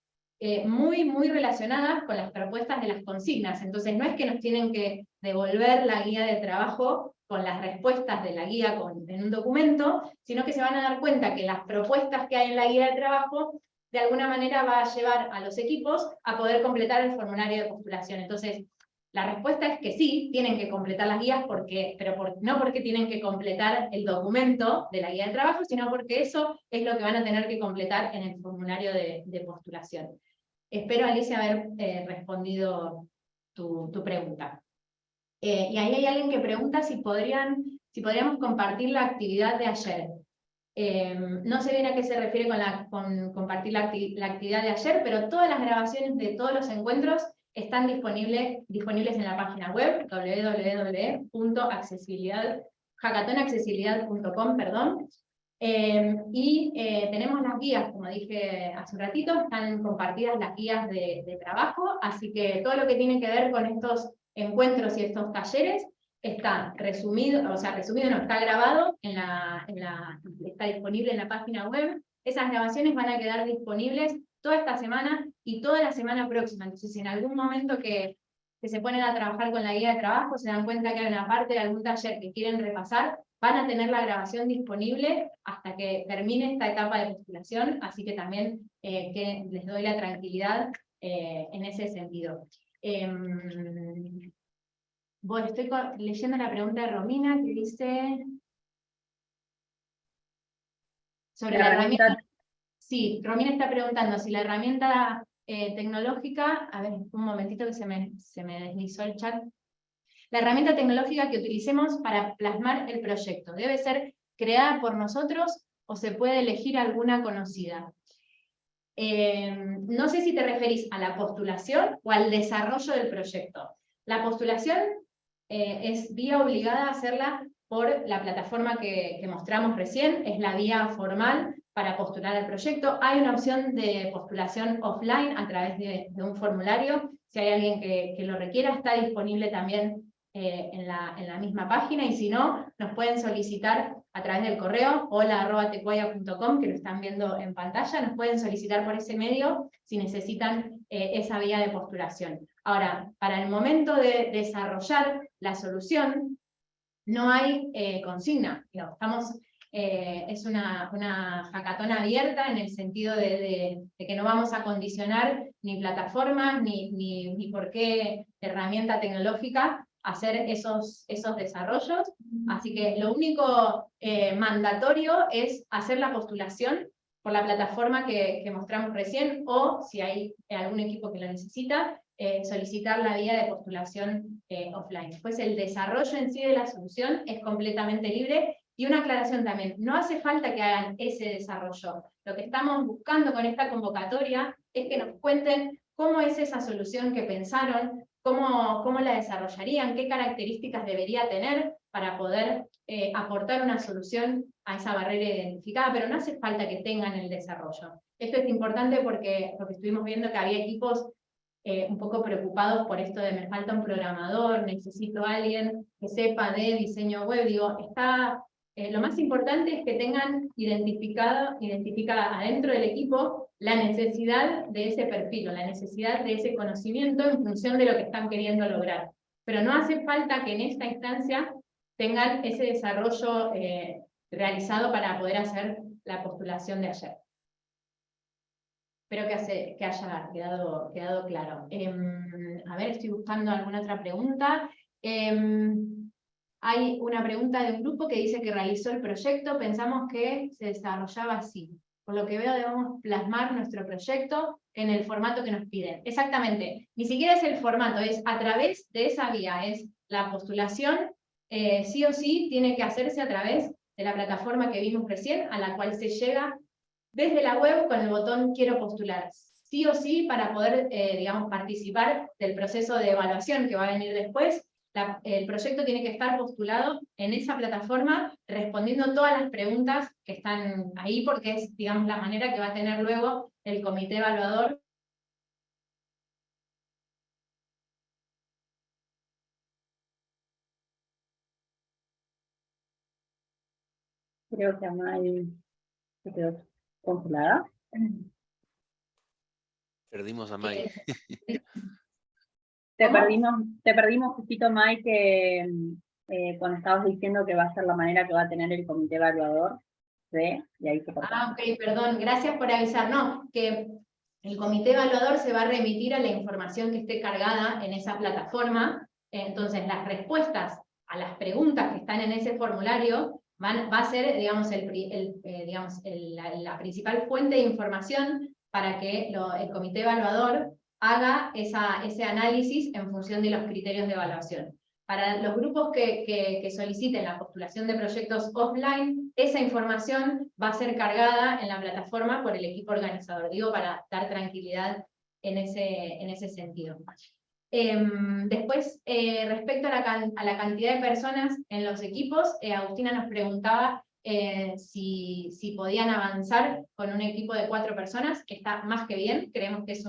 muy relacionadas con las propuestas de las consignas. Entonces no es que nos tienen que devolver la guía de trabajo con las respuestas de la guía en un documento, sino que se van a dar cuenta que las propuestas que hay en la guía de trabajo de alguna manera va a llevar a los equipos a poder completar el formulario de postulación. Entonces, la respuesta es que sí, tienen que completar las guías, no porque tienen que completar el documento de la guía de trabajo, sino porque eso es lo que van a tener que completar en el formulario de postulación. Espero, Alicia, haber respondido tu pregunta. Y ahí hay alguien que pregunta si podríamos compartir la actividad de ayer. No sé bien a qué se refiere con compartir la actividad de ayer, pero todas las grabaciones de todos los encuentros están disponibles en la página web hackatonaccesibilidad.com, perdón. Y tenemos las guías, como dije hace un ratito, están compartidas las guías de trabajo, así que todo lo que tiene que ver con estos encuentros y estos talleres está resumido, no, está grabado, está disponible en la página web. Esas grabaciones van a quedar disponibles toda esta semana y toda la semana próxima. Entonces, si en algún momento que se ponen a trabajar con la guía de trabajo, se dan cuenta que hay una parte de algún taller que quieren repasar, van a tener la grabación disponible hasta que termine esta etapa de postulación, así que también que les doy la tranquilidad en ese sentido. Bueno, estoy leyendo la pregunta de Romina que dice sobre la herramienta. Sí, Romina está preguntando si la herramienta tecnológica, a ver, un momentito que se me deslizó el chat. La herramienta tecnológica que utilicemos para plasmar el proyecto, ¿debe ser creada por nosotros o se puede elegir alguna conocida? No sé si te referís a la postulación o al desarrollo del proyecto. La postulación es vía obligada a hacerla por la plataforma que mostramos recién, es la vía formal para postular al proyecto. Hay una opción de postulación offline a través de un formulario, si hay alguien que lo requiera, está disponible también en la misma página, y si no, nos pueden solicitar a través del correo hola@tecuaya.com, que lo están viendo en pantalla, nos pueden solicitar por ese medio si necesitan esa vía de postulación. Ahora, para el momento de desarrollar la solución, no hay consigna. No, es una hackathon abierta en el sentido de que no vamos a condicionar ni plataformas ni por qué herramienta tecnológica hacer esos desarrollos. Así que lo único mandatorio es hacer la postulación por la plataforma que mostramos recién, o si hay algún equipo que lo necesita, solicitar la vía de postulación offline. Después el desarrollo en sí de la solución es completamente libre. Y una aclaración también, no hace falta que hagan ese desarrollo. Lo que estamos buscando con esta convocatoria es que nos cuenten cómo es esa solución que pensaron, cómo la desarrollarían, qué características debería tener para poder aportar una solución a esa barrera identificada, pero no hace falta que tengan el desarrollo. Esto es importante porque estuvimos viendo que había equipos un poco preocupados por esto de me falta un programador, necesito a alguien que sepa de diseño web. Digo, lo más importante es que tengan identificada adentro del equipo la necesidad de ese perfil, o la necesidad de ese conocimiento en función de lo que están queriendo lograr. Pero no hace falta que en esta instancia tengan ese desarrollo realizado para poder hacer la postulación de ayer. Espero que haya quedado claro. A ver, estoy buscando alguna otra pregunta. hay una pregunta de un grupo que dice que realizó el proyecto, pensamos que se desarrollaba así. Por lo que veo debemos plasmar nuestro proyecto en el formato que nos piden. Exactamente, ni siquiera es el formato, es a través de esa vía, es la postulación, sí o sí tiene que hacerse a través de la plataforma que vimos recién, a la cual se llega desde la web con el botón quiero postular. Sí o sí, para poder, digamos, participar del proceso de evaluación que va a venir después, el proyecto tiene que estar postulado en esa plataforma, respondiendo todas las preguntas que están ahí, porque es, digamos, la manera que va a tener luego el comité evaluador. Creo que Amay se quedó congelada. Perdimos a May. Te perdimos justito, May, que cuando estabas diciendo que va a ser la manera que va a tener el comité evaluador, ¿sí? Y ahí se cortó. Ah, ok, perdón, gracias por avisar. No, que el comité evaluador se va a remitir a la información que esté cargada en esa plataforma. Entonces, las respuestas a las preguntas que están en ese formulario va a ser, digamos, la principal fuente de información para que el comité evaluador haga ese análisis en función de los criterios de evaluación. Para los grupos que soliciten la postulación de proyectos offline, esa información va a ser cargada en la plataforma por el equipo organizador, digo, para dar tranquilidad en ese sentido. Después, respecto a la cantidad de personas en los equipos, Agustina nos preguntaba si podían avanzar con un equipo de 4 personas, que está más que bien, creemos que es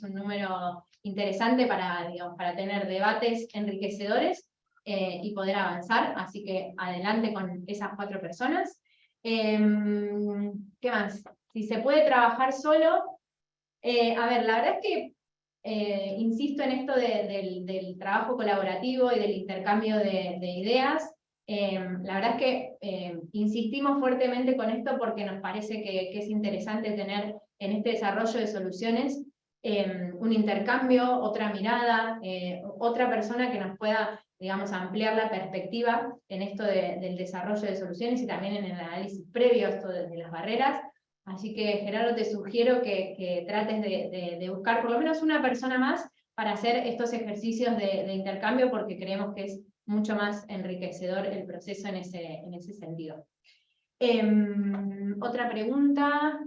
un número interesante para tener debates enriquecedores y poder avanzar, así que adelante con esas 4 personas. ¿Qué más? Si se puede trabajar solo, a ver, la verdad es que insisto en esto del trabajo colaborativo y del intercambio de ideas. La verdad es que insistimos fuertemente con esto porque nos parece que es interesante tener en este desarrollo de soluciones un intercambio, otra mirada, otra persona que nos pueda, digamos, ampliar la perspectiva en esto del desarrollo de soluciones y también en el análisis previo a esto de las barreras. Así que, Gerardo, te sugiero que trates de buscar por lo menos una persona más para hacer estos ejercicios de intercambio, porque creemos que es mucho más enriquecedor el proceso en ese sentido. Otra pregunta.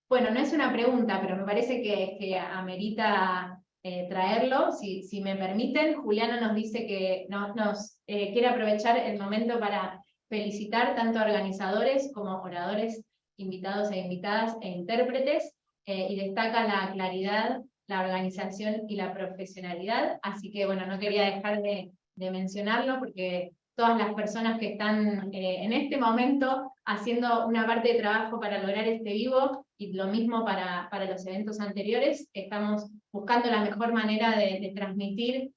Bueno, no es una pregunta, pero me parece que amerita traerlo. Si me permiten, Juliana nos dice que nos quiere aprovechar el momento para felicitar tanto a organizadores como oradores, invitados e invitadas e intérpretes, y destaca la claridad, la organización y la profesionalidad. Así que, bueno, no quería dejar de mencionarlo porque todas las personas que están en este momento haciendo una parte de trabajo para lograr este vivo, y lo mismo para los eventos anteriores, estamos buscando la mejor manera de transmitir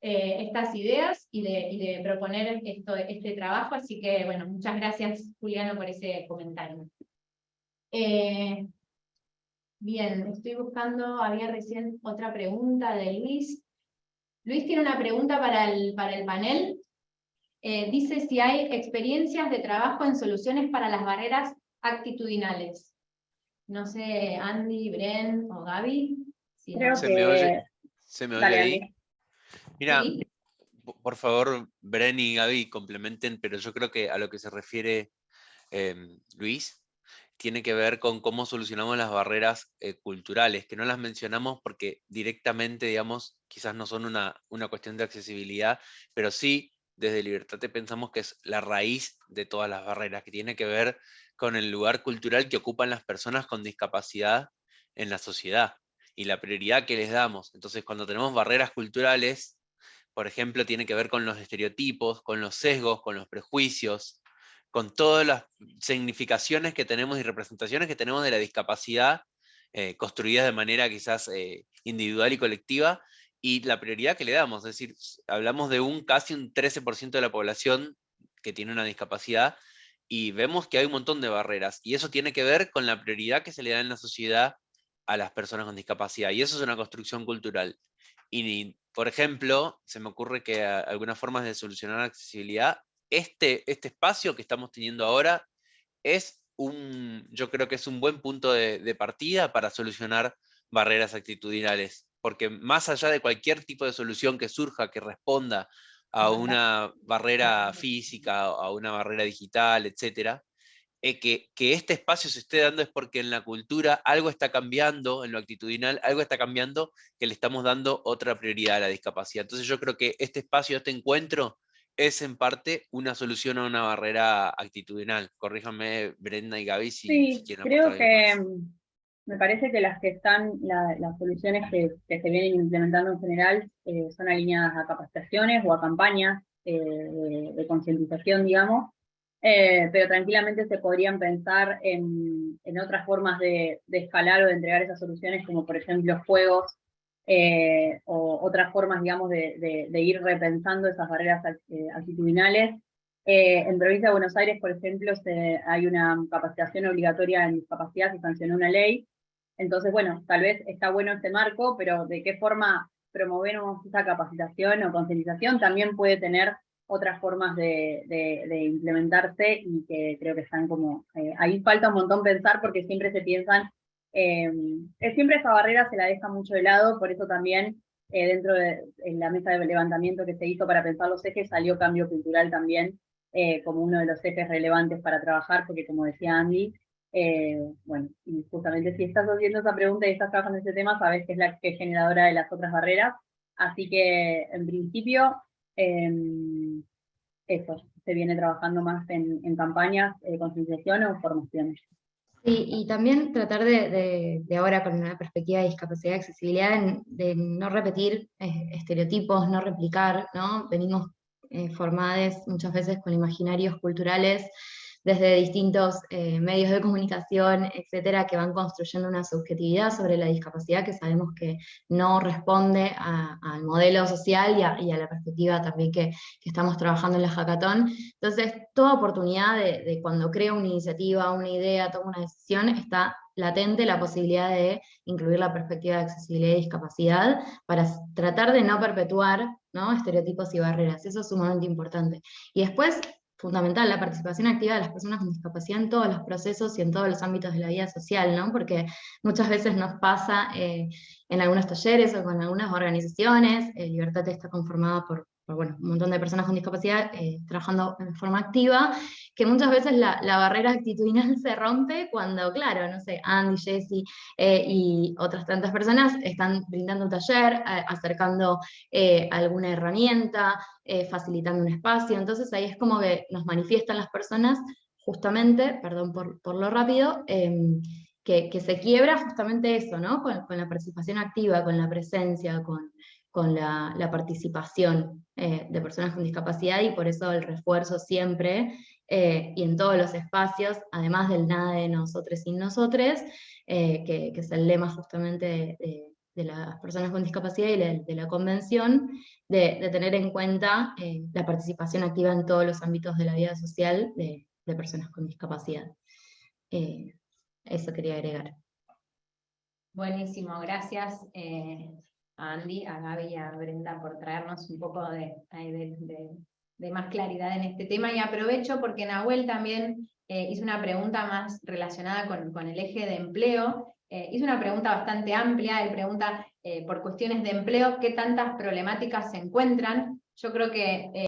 estas ideas y de proponer este trabajo, así que bueno, muchas gracias Juliano por ese comentario. Bien, estoy buscando, había recién otra pregunta de Luis. Luis tiene una pregunta para el panel. Dice si hay experiencias de trabajo en soluciones para las barreras actitudinales. No sé, Andy, Bren o Gaby. Si Creo no. que... ¿Se me oye Dale, ahí? Andy. Mira, Sí. por favor, Bren y Gaby complementen, pero yo creo que a lo que se refiere Luis, tiene que ver con cómo solucionamos las barreras culturales, que no las mencionamos porque directamente, digamos, quizás no son una cuestión de accesibilidad, pero sí, desde Libertate pensamos que es la raíz de todas las barreras, que tiene que ver con el lugar cultural que ocupan las personas con discapacidad en la sociedad y la prioridad que les damos. Entonces, cuando tenemos barreras culturales, por ejemplo, tiene que ver con los estereotipos, con los sesgos, con los prejuicios, con todas las significaciones que tenemos y representaciones que tenemos de la discapacidad, construidas de manera quizás individual y colectiva, y la prioridad que le damos. Es decir, hablamos de casi un 13% de la población que tiene una discapacidad, y vemos que hay un montón de barreras, y eso tiene que ver con la prioridad que se le da en la sociedad a las personas con discapacidad, y eso es una construcción cultural. Y, por ejemplo, se me ocurre que algunas formas de solucionar la accesibilidad, este espacio que estamos teniendo ahora yo creo que es un buen punto de partida para solucionar barreras actitudinales, porque más allá de cualquier tipo de solución que surja, que responda a una barrera física, a una barrera digital, etcétera, que este espacio se esté dando es porque en la cultura algo está cambiando, en lo actitudinal algo está cambiando, que le estamos dando otra prioridad a la discapacidad. Entonces yo creo que este espacio, este encuentro, es en parte una solución a una barrera actitudinal. Corríjanme, Brenda y Gaby, si Sí, quieren aportar creo algo que más. me parece que las que están, las soluciones que se vienen implementando en general son alineadas a capacitaciones o a campañas de concientización, digamos, pero tranquilamente se podrían pensar en otras formas de escalar o de entregar esas soluciones, como por ejemplo juegos, o otras formas, digamos, de ir repensando esas barreras actitudinales. En provincia de Buenos Aires, por ejemplo, hay una capacitación obligatoria en discapacidad, se sancionó una ley. Entonces, bueno, tal vez está bueno este marco, pero de qué forma promovemos esa capacitación o concientización también puede tener otras formas de implementarse, y que creo que están como, ahí falta un montón pensar, porque siempre se piensan, siempre esa barrera se la deja mucho de lado, por eso también dentro de la mesa de levantamiento que se hizo para pensar los ejes, salió cambio cultural también, como uno de los ejes relevantes para trabajar, porque como decía Andy, bueno, y justamente si estás haciendo esa pregunta y estás trabajando en ese tema, sabes que es la que es generadora de las otras barreras, así que en principio eso, se viene trabajando más en campañas, concienciación o formaciones. Sí, y también tratar de ahora con una perspectiva de discapacidad y accesibilidad, de no repetir estereotipos, no replicar, ¿no? Venimos formadas muchas veces con imaginarios culturales desde distintos medios de comunicación, etcétera, que van construyendo una subjetividad sobre la discapacidad que sabemos que no responde al modelo social y a la perspectiva también que estamos trabajando en la Hackathon. Entonces, toda oportunidad de cuando creo una iniciativa, una idea, tomo una decisión, está latente la posibilidad de incluir la perspectiva de accesibilidad y discapacidad para tratar de no perpetuar, ¿no?, estereotipos y barreras. Eso es sumamente importante. Y después, fundamental, la participación activa de las personas con discapacidad en todos los procesos y en todos los ámbitos de la vida social, ¿no? Porque muchas veces nos pasa en algunos talleres o con algunas organizaciones, Libertate está conformada por bueno, un montón de personas con discapacidad trabajando en forma activa, que muchas veces la barrera actitudinal se rompe cuando, claro, no sé, Andy, Jessie y otras tantas personas están brindando un taller, acercando alguna herramienta, facilitando un espacio. Entonces ahí es como que nos manifiestan las personas justamente, perdón por lo rápido, que se quiebra justamente eso, ¿no? Con la participación activa, con la presencia, con la participación de personas con discapacidad, y por eso el refuerzo siempre y en todos los espacios, además del nada de nosotros sin nosotros, que es el lema justamente de las personas con discapacidad y de la convención, de tener en cuenta la participación activa en todos los ámbitos de la vida social de personas con discapacidad. Eso quería agregar. Buenísimo, gracias a Andy, a Gaby y a Brenda por traernos un poco de más claridad en este tema, y aprovecho porque Nahuel también hizo una pregunta más relacionada con el eje de empleo. Hizo una pregunta bastante amplia. Él pregunta por cuestiones de empleo, ¿qué tantas problemáticas se encuentran? Yo creo que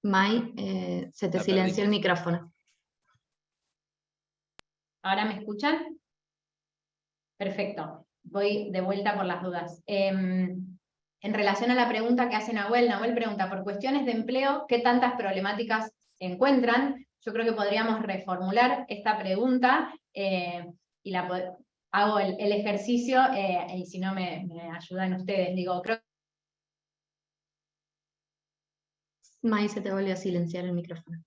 Mai, se te silenció el micrófono. ¿ahora me escuchan? Perfecto, voy de vuelta por las dudas. En relación a la pregunta que hace Nahuel pregunta, por cuestiones de empleo, ¿qué tantas problemáticas se encuentran? Yo creo que podríamos reformular esta pregunta y hago el ejercicio y si no me ayudan ustedes. Digo, creo Mai, se te volvió a silenciar el micrófono.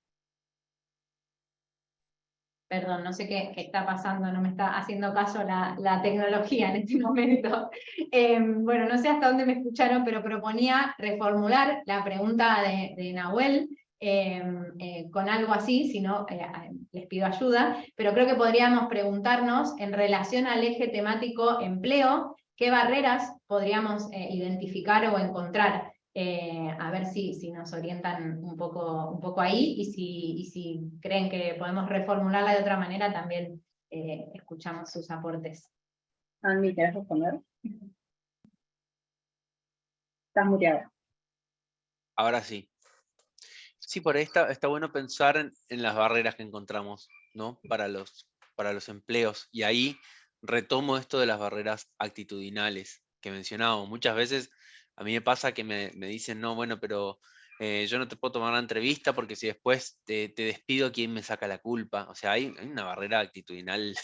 Perdón, no sé qué está pasando, no me está haciendo caso la tecnología en este momento. Bueno, no sé hasta dónde me escucharon, pero proponía reformular la pregunta de Nahuel, con algo así, si no, les pido ayuda, pero creo que podríamos preguntarnos en relación al eje temático empleo, qué barreras podríamos identificar o encontrar, a ver si nos orientan un poco ahí, y si creen que podemos reformularla de otra manera, también escuchamos sus aportes. Andy, ¿querés responder? Estás muteada. Ahora sí. Sí, por ahí está bueno pensar en las barreras que encontramos, ¿no? Para los empleos. Y ahí retomo esto de las barreras actitudinales que mencionábamos. Muchas veces a mí me pasa que me dicen, no, bueno, pero yo no te puedo tomar la entrevista porque si después te despido, ¿quién me saca la culpa? O sea, hay una barrera actitudinal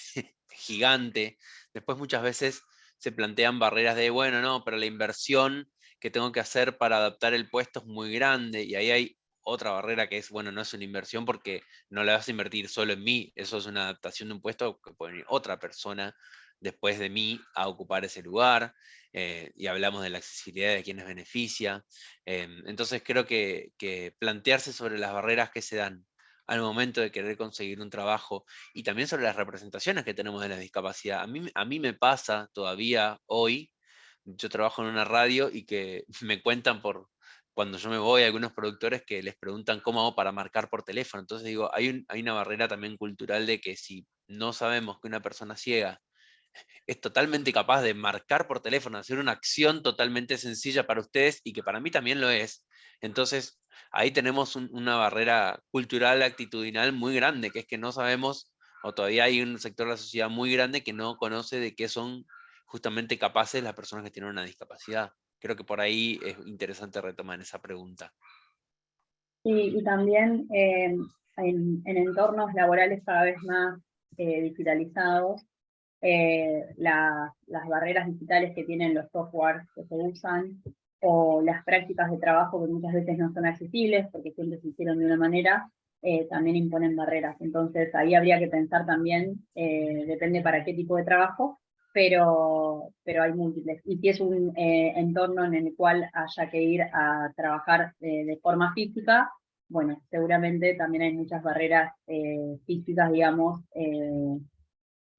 gigante. Después muchas veces se plantean barreras de, bueno, no, pero la inversión que tengo que hacer para adaptar el puesto es muy grande, y ahí hay otra barrera que es, bueno, no es una inversión porque no la vas a invertir solo en mí, eso es una adaptación de un puesto que puede venir otra persona después de mí a ocupar ese lugar, y hablamos de la accesibilidad de quienes beneficia. Entonces creo que plantearse sobre las barreras que se dan al momento de querer conseguir un trabajo, y también sobre las representaciones que tenemos de la discapacidad. A mí me pasa todavía hoy, yo trabajo en una radio y que me cuentan cuando yo me voy, algunos productores que les preguntan cómo hago para marcar por teléfono. Entonces digo, hay una barrera también cultural de que si no sabemos que una persona ciega es totalmente capaz de marcar por teléfono, hacer una acción totalmente sencilla para ustedes y que para mí también lo es, entonces ahí tenemos una barrera cultural, actitudinal muy grande, que es que no sabemos, o todavía hay un sector de la sociedad muy grande que no conoce de qué son justamente capaces las personas que tienen una discapacidad. Creo que por ahí es interesante retomar esa pregunta. Y también en entornos laborales cada vez más digitalizados, las barreras digitales que tienen los softwares que se usan, o las prácticas de trabajo que muchas veces no son accesibles porque siempre se hicieron de una manera, también imponen barreras. Entonces ahí habría que pensar también, depende para qué tipo de trabajo, pero hay múltiples. Y si es un entorno en el cual haya que ir a trabajar de forma física, bueno, seguramente también hay muchas barreras físicas, digamos,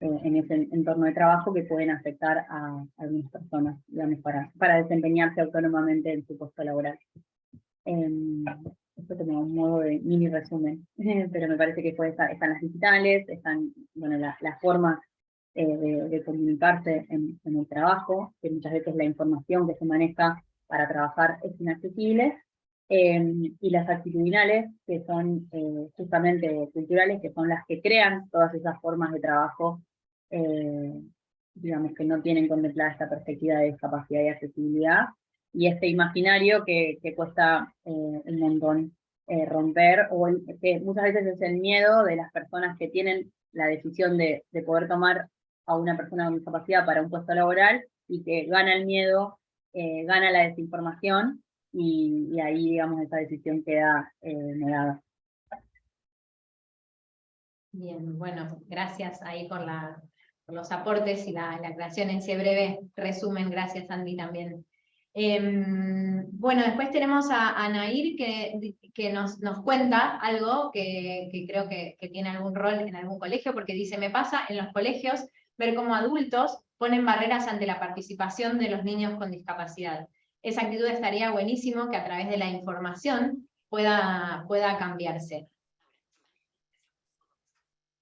en ese entorno de trabajo que pueden afectar a algunas personas, digamos, para desempeñarse autónomamente en su puesto laboral. Esto como un modo de mini resumen, pero me parece que están las digitales, están, bueno, las formas de comunicarse en el trabajo, que muchas veces la información que se maneja para trabajar es inaccesible, y las actitudinales, que son justamente culturales, que son las que crean todas esas formas de trabajo, digamos, que no tienen contemplada esta perspectiva de discapacidad y accesibilidad, y este imaginario que cuesta un montón romper, o que muchas veces es el miedo de las personas que tienen la decisión de poder tomar a una persona con discapacidad para un puesto laboral, y que gana el miedo, gana la desinformación, y ahí, digamos, esa decisión queda negada. Bien, bueno, gracias ahí por los aportes y la aclaración en ese breve resumen. Gracias, Andy, también. Bueno, después tenemos a Nair que nos cuenta algo que creo que tiene algún rol en algún colegio, porque dice, me pasa en los colegios ver cómo adultos ponen barreras ante la participación de los niños con discapacidad. Esa actitud estaría buenísimo que a través de la información pueda cambiarse.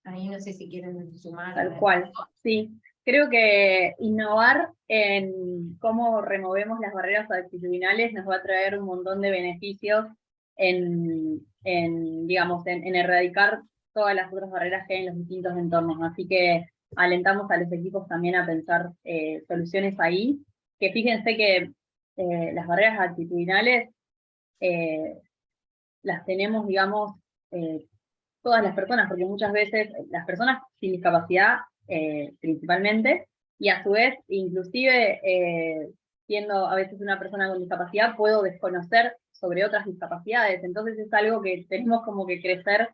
Ahí no sé si quieren sumar. Tal cual, sí. Creo que innovar en cómo removemos las barreras actitudinales nos va a traer un montón de beneficios digamos, en erradicar todas las otras barreras que hay en los distintos entornos. Así que alentamos a los equipos también a pensar soluciones ahí, que fíjense que las barreras actitudinales las tenemos, digamos, todas las personas, porque muchas veces las personas sin discapacidad principalmente, y a su vez, inclusive siendo a veces una persona con discapacidad, puedo desconocer sobre otras discapacidades. Entonces es algo que tenemos como que crecer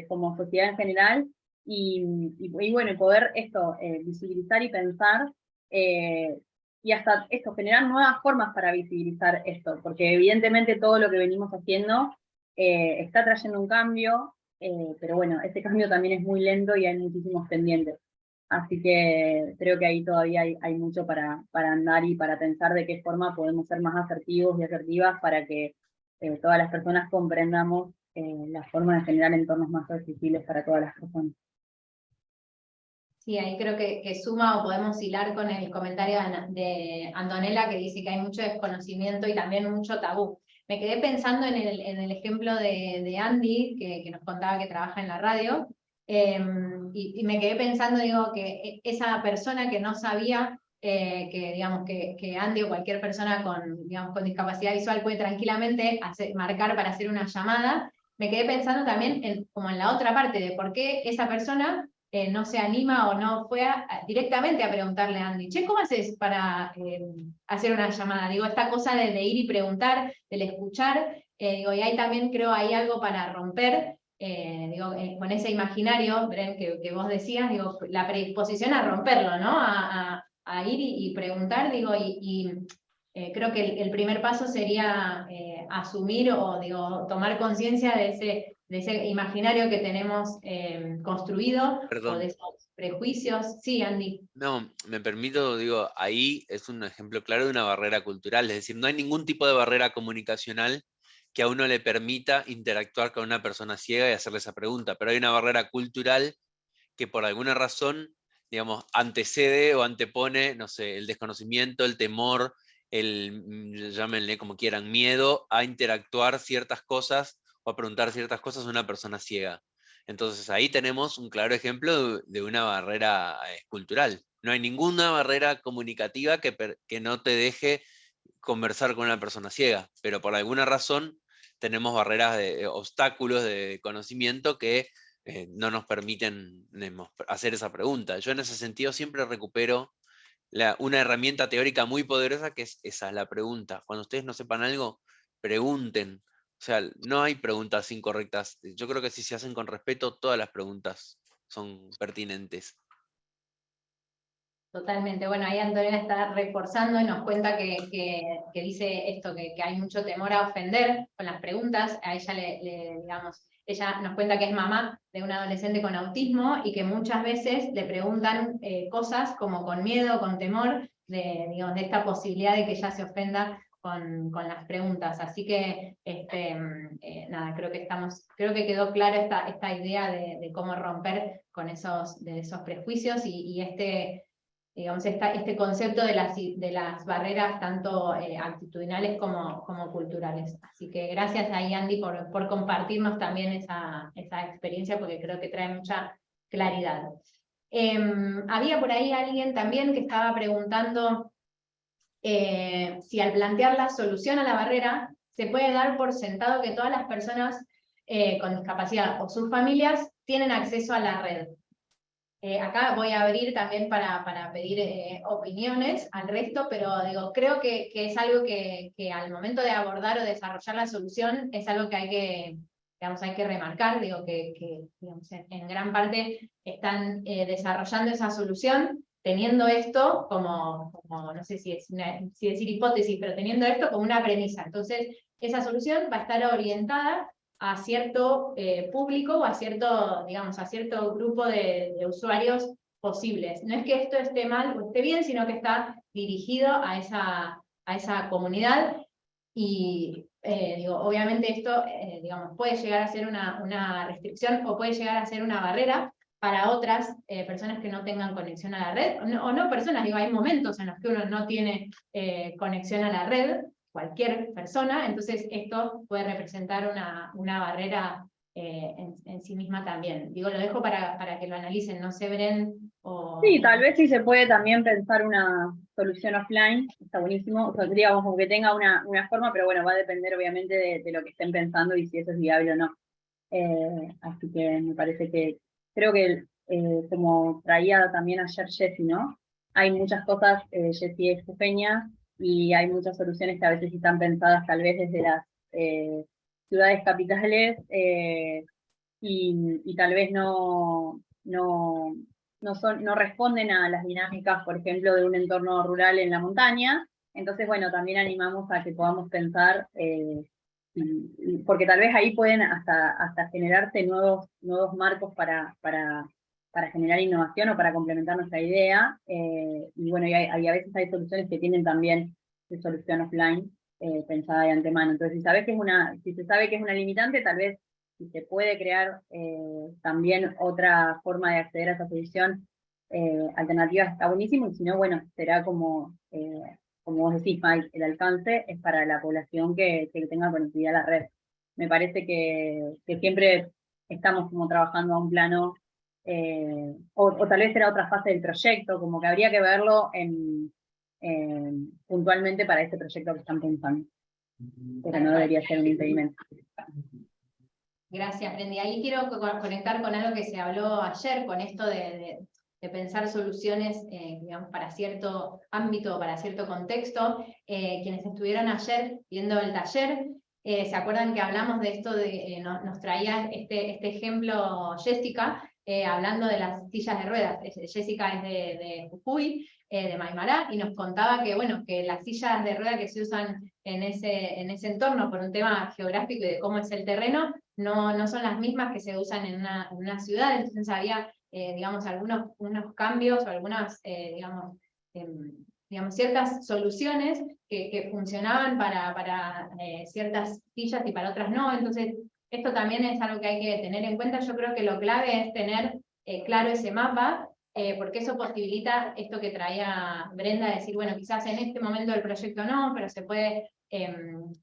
como sociedad en general, y bueno, poder esto, visibilizar y pensar, y hasta esto, generar nuevas formas para visibilizar esto, porque evidentemente todo lo que venimos haciendo está trayendo un cambio, pero bueno, ese cambio también es muy lento y hay muchísimos pendientes. Así que creo que ahí todavía hay mucho para andar y para pensar de qué forma podemos ser más asertivos y asertivas para que todas las personas comprendamos la forma de generar entornos más accesibles para todas las personas. Sí, ahí creo que suma o podemos hilar con el comentario de Antonella, que dice que hay mucho desconocimiento y también mucho tabú. Me quedé pensando en el ejemplo de Andy, que nos contaba que trabaja en la radio, y me quedé pensando, digo, que esa persona que no sabía que, digamos, que Andy o cualquier persona digamos, con discapacidad visual puede tranquilamente marcar para hacer una llamada, me quedé pensando también como en la otra parte de por qué esa persona no se anima o no fue directamente a preguntarle a Andy, che, ¿cómo haces para hacer una llamada? Digo, esta cosa de ir y preguntar, del escuchar, digo, y ahí también creo hay algo para romper, digo, con ese imaginario, Bren, que vos decías, digo, la predisposición a romperlo, ¿no? A ir y preguntar, digo, creo que el primer paso sería asumir o digo, tomar conciencia de ese imaginario que tenemos construido, o de Perdón. esos prejuicios. Sí, Andy. No, me permito, digo, ahí es un ejemplo claro de una barrera cultural, es decir, no hay ningún tipo de barrera comunicacional que a uno le permita interactuar con una persona ciega y hacerle esa pregunta, pero hay una barrera cultural que por alguna razón, digamos, antecede o antepone, no sé, el desconocimiento, el temor, llámenle como quieran, miedo a interactuar ciertas cosas o a preguntar ciertas cosas a una persona ciega. Entonces ahí tenemos un claro ejemplo de una barrera cultural. No hay ninguna barrera comunicativa que no te deje conversar con una persona ciega, pero por alguna razón tenemos barreras de obstáculos de conocimiento que no nos permiten hacer esa pregunta. Yo en ese sentido siempre recupero una herramienta teórica muy poderosa que es esa, la pregunta. Cuando ustedes no sepan algo, pregunten. O sea, no hay preguntas incorrectas. Yo creo que si se hacen con respeto, todas las preguntas son pertinentes. Totalmente. Bueno, ahí Antonella está reforzando y nos cuenta que dice esto, que hay mucho temor a ofender con las preguntas. A ella digamos, ella nos cuenta que es mamá de un adolescente con autismo y que muchas veces le preguntan cosas como con miedo, con temor, digamos, de esta posibilidad de que ella se ofenda con las preguntas. Así que, nada, creo que quedó clara esta idea de cómo romper con esos prejuicios y digamos, este concepto de las barreras tanto actitudinales como culturales. Así que gracias ahí, Andy, por compartirnos también esa experiencia, porque creo que trae mucha claridad. Había por ahí alguien también que estaba preguntando si al plantear la solución a la barrera se puede dar por sentado que todas las personas con discapacidad o sus familias tienen acceso a la red. Acá voy a abrir también para pedir opiniones al resto, pero digo, creo que es algo que al momento de abordar o desarrollar la solución es algo que digamos, hay que remarcar, digo, que digamos, en gran parte están desarrollando esa solución, teniendo esto como no sé si decir hipótesis, pero teniendo esto como una premisa. Entonces, esa solución va a estar orientada a cierto público o a cierto, digamos, a cierto grupo de usuarios posibles. No es que esto esté mal o esté bien, sino que está dirigido a esa comunidad y digo, obviamente esto digamos, puede llegar a ser una restricción o puede llegar a ser una barrera para otras personas que no tengan conexión a la red, o no personas, digo, hay momentos en los que uno no tiene conexión a la red, cualquier persona, entonces esto puede representar una barrera en sí misma también. Digo, lo dejo para que lo analicen, no sé, Bren, Sí, tal vez sí se puede también pensar una solución offline, está buenísimo, o sea, digamos, como que tenga una forma, pero bueno, va a depender obviamente de lo que estén pensando y si eso es viable o no. Así que me parece que, creo que como traía también ayer Jessie, ¿no? Hay muchas cosas, Jessie es pequeña, y hay muchas soluciones que a veces están pensadas tal vez desde las ciudades capitales, y tal vez no responden a las dinámicas, por ejemplo, de un entorno rural en la montaña. Entonces, bueno, también animamos a que podamos pensar porque tal vez ahí pueden hasta generarse nuevos marcos para generar innovación o para complementar nuestra idea, y bueno, y a veces hay soluciones que tienen también de solución offline pensada de antemano. Entonces, si se sabe que es una limitante, tal vez si se puede crear también otra forma de acceder a esa solución alternativa, está buenísimo, y si no, bueno, será como vos decís, Mike, el alcance es para la población que tenga conectividad a la red. Me parece que siempre estamos como trabajando a un plano, o tal vez era otra fase del proyecto, como que habría que verlo puntualmente para este proyecto que están pensando. Pero no debería ser un impedimento. Gracias, Brendy. Ahí quiero conectar con algo que se habló ayer, con esto de pensar soluciones digamos, para cierto ámbito, para cierto contexto. Quienes estuvieron ayer viendo el taller, ¿se acuerdan que hablamos de esto? Nos traía este ejemplo Jessica, hablando de las sillas de ruedas. Jessica es de Jujuy, de Maimará, y nos contaba que, bueno, que las sillas de ruedas que se usan en ese entorno por un tema geográfico y de cómo es el terreno, no son las mismas que se usan en una ciudad. Entonces había, digamos, unos cambios o algunas, digamos, ciertas soluciones que funcionaban para ciertas sillas y para otras no. Entonces, esto también es algo que hay que tener en cuenta. Yo creo que lo clave es tener claro ese mapa, porque eso posibilita esto que traía Brenda, decir, bueno, quizás en este momento del proyecto no, pero se puede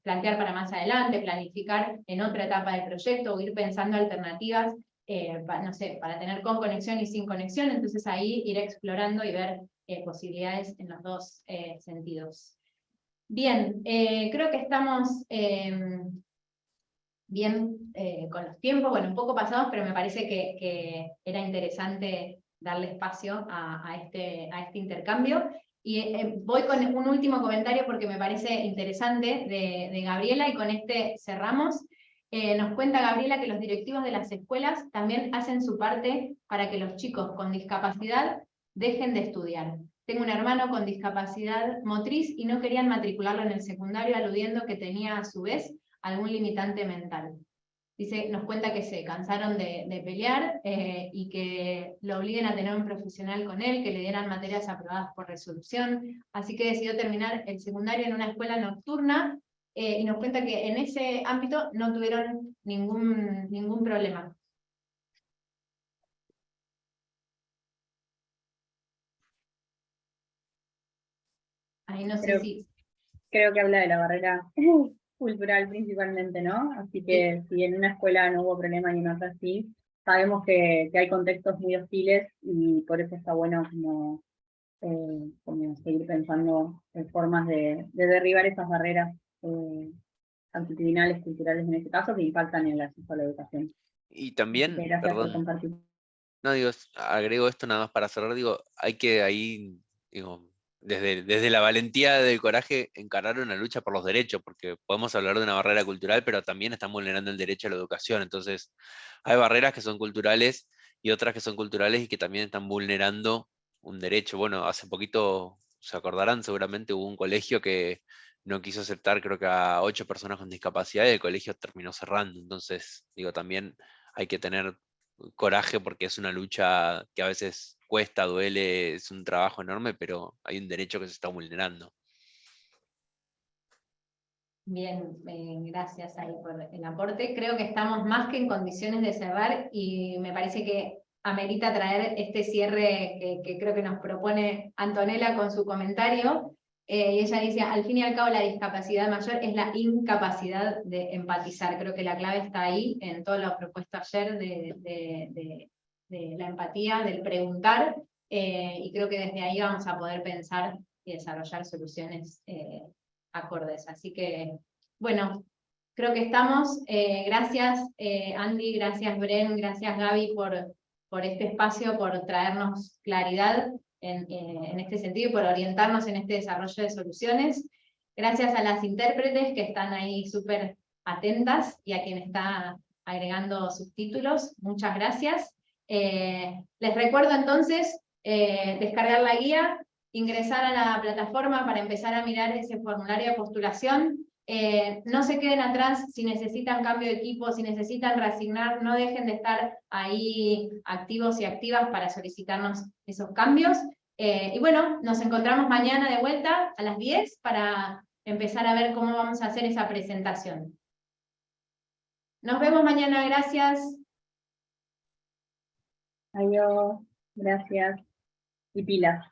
plantear para más adelante, planificar en otra etapa del proyecto, o ir pensando alternativas, no sé, para tener con conexión y sin conexión. Entonces ahí ir explorando y ver posibilidades en los dos sentidos. Bien, creo que estamos bien con los tiempos, bueno, un poco pasados, pero me parece que era interesante darle espacio a este intercambio. Y voy con un último comentario porque me parece interesante de Gabriela, y con este cerramos. Nos cuenta Gabriela que los directivos de las escuelas también hacen su parte para que los chicos con discapacidad dejen de estudiar. Tengo un hermano con discapacidad motriz y no querían matricularlo en el secundario, aludiendo que tenía a su vez algún limitante mental. Dice, nos cuenta que se cansaron de pelear y que lo obliguen a tener un profesional con él, que le dieran materias aprobadas por resolución, así que decidió terminar el secundario en una escuela nocturna, y nos cuenta que en ese ámbito no tuvieron ningún problema. Ahí no sé si... Creo que habla de la barrera cultural principalmente, ¿no? Así que si en una escuela no hubo problema y en otra sí, sabemos que hay contextos muy hostiles, y por eso está bueno como seguir pensando en formas de derribar esas barreras actitudinales, culturales en este caso, que impactan en el acceso a la educación. Y también, Gracias por perdón, compartir. no digo, agrego esto nada más para cerrar, digo, hay que ahí, digo, desde la valentía del coraje encarar una lucha por los derechos, porque podemos hablar de una barrera cultural, pero también están vulnerando el derecho a la educación. Entonces, hay barreras que son culturales y otras que son culturales y que también están vulnerando un derecho. Bueno, hace poquito, se acordarán, seguramente hubo un colegio que no quiso aceptar, creo que a 8 personas con discapacidad, y el colegio terminó cerrando. Entonces, digo, también hay que tener coraje, porque es una lucha que a veces cuesta, duele, es un trabajo enorme, pero hay un derecho que se está vulnerando. Bien, gracias ahí por el aporte. Creo que estamos más que en condiciones de cerrar, y me parece que amerita traer este cierre que creo que nos propone Antonella con su comentario. Y ella dice, al fin y al cabo la discapacidad mayor es la incapacidad de empatizar. Creo que la clave está ahí, en todo lo propuesto ayer de la empatía, del preguntar, y creo que desde ahí vamos a poder pensar y desarrollar soluciones acordes. Así que, bueno, creo que estamos. Gracias Andy, gracias Bren, gracias Gaby por este espacio, por traernos claridad en este sentido y por orientarnos en este desarrollo de soluciones. Gracias a las intérpretes que están ahí súper atentas, y a quien está agregando subtítulos. Muchas gracias. Les recuerdo entonces descargar la guía, ingresar a la plataforma para empezar a mirar ese formulario de postulación, no se queden atrás si necesitan cambio de equipo, si necesitan reasignar, no dejen de estar ahí activos y activas para solicitarnos esos cambios. Y bueno, nos encontramos mañana de vuelta a las 10 para empezar a ver cómo vamos a hacer esa presentación. Nos vemos mañana, gracias. Adiós, gracias. Y pilas.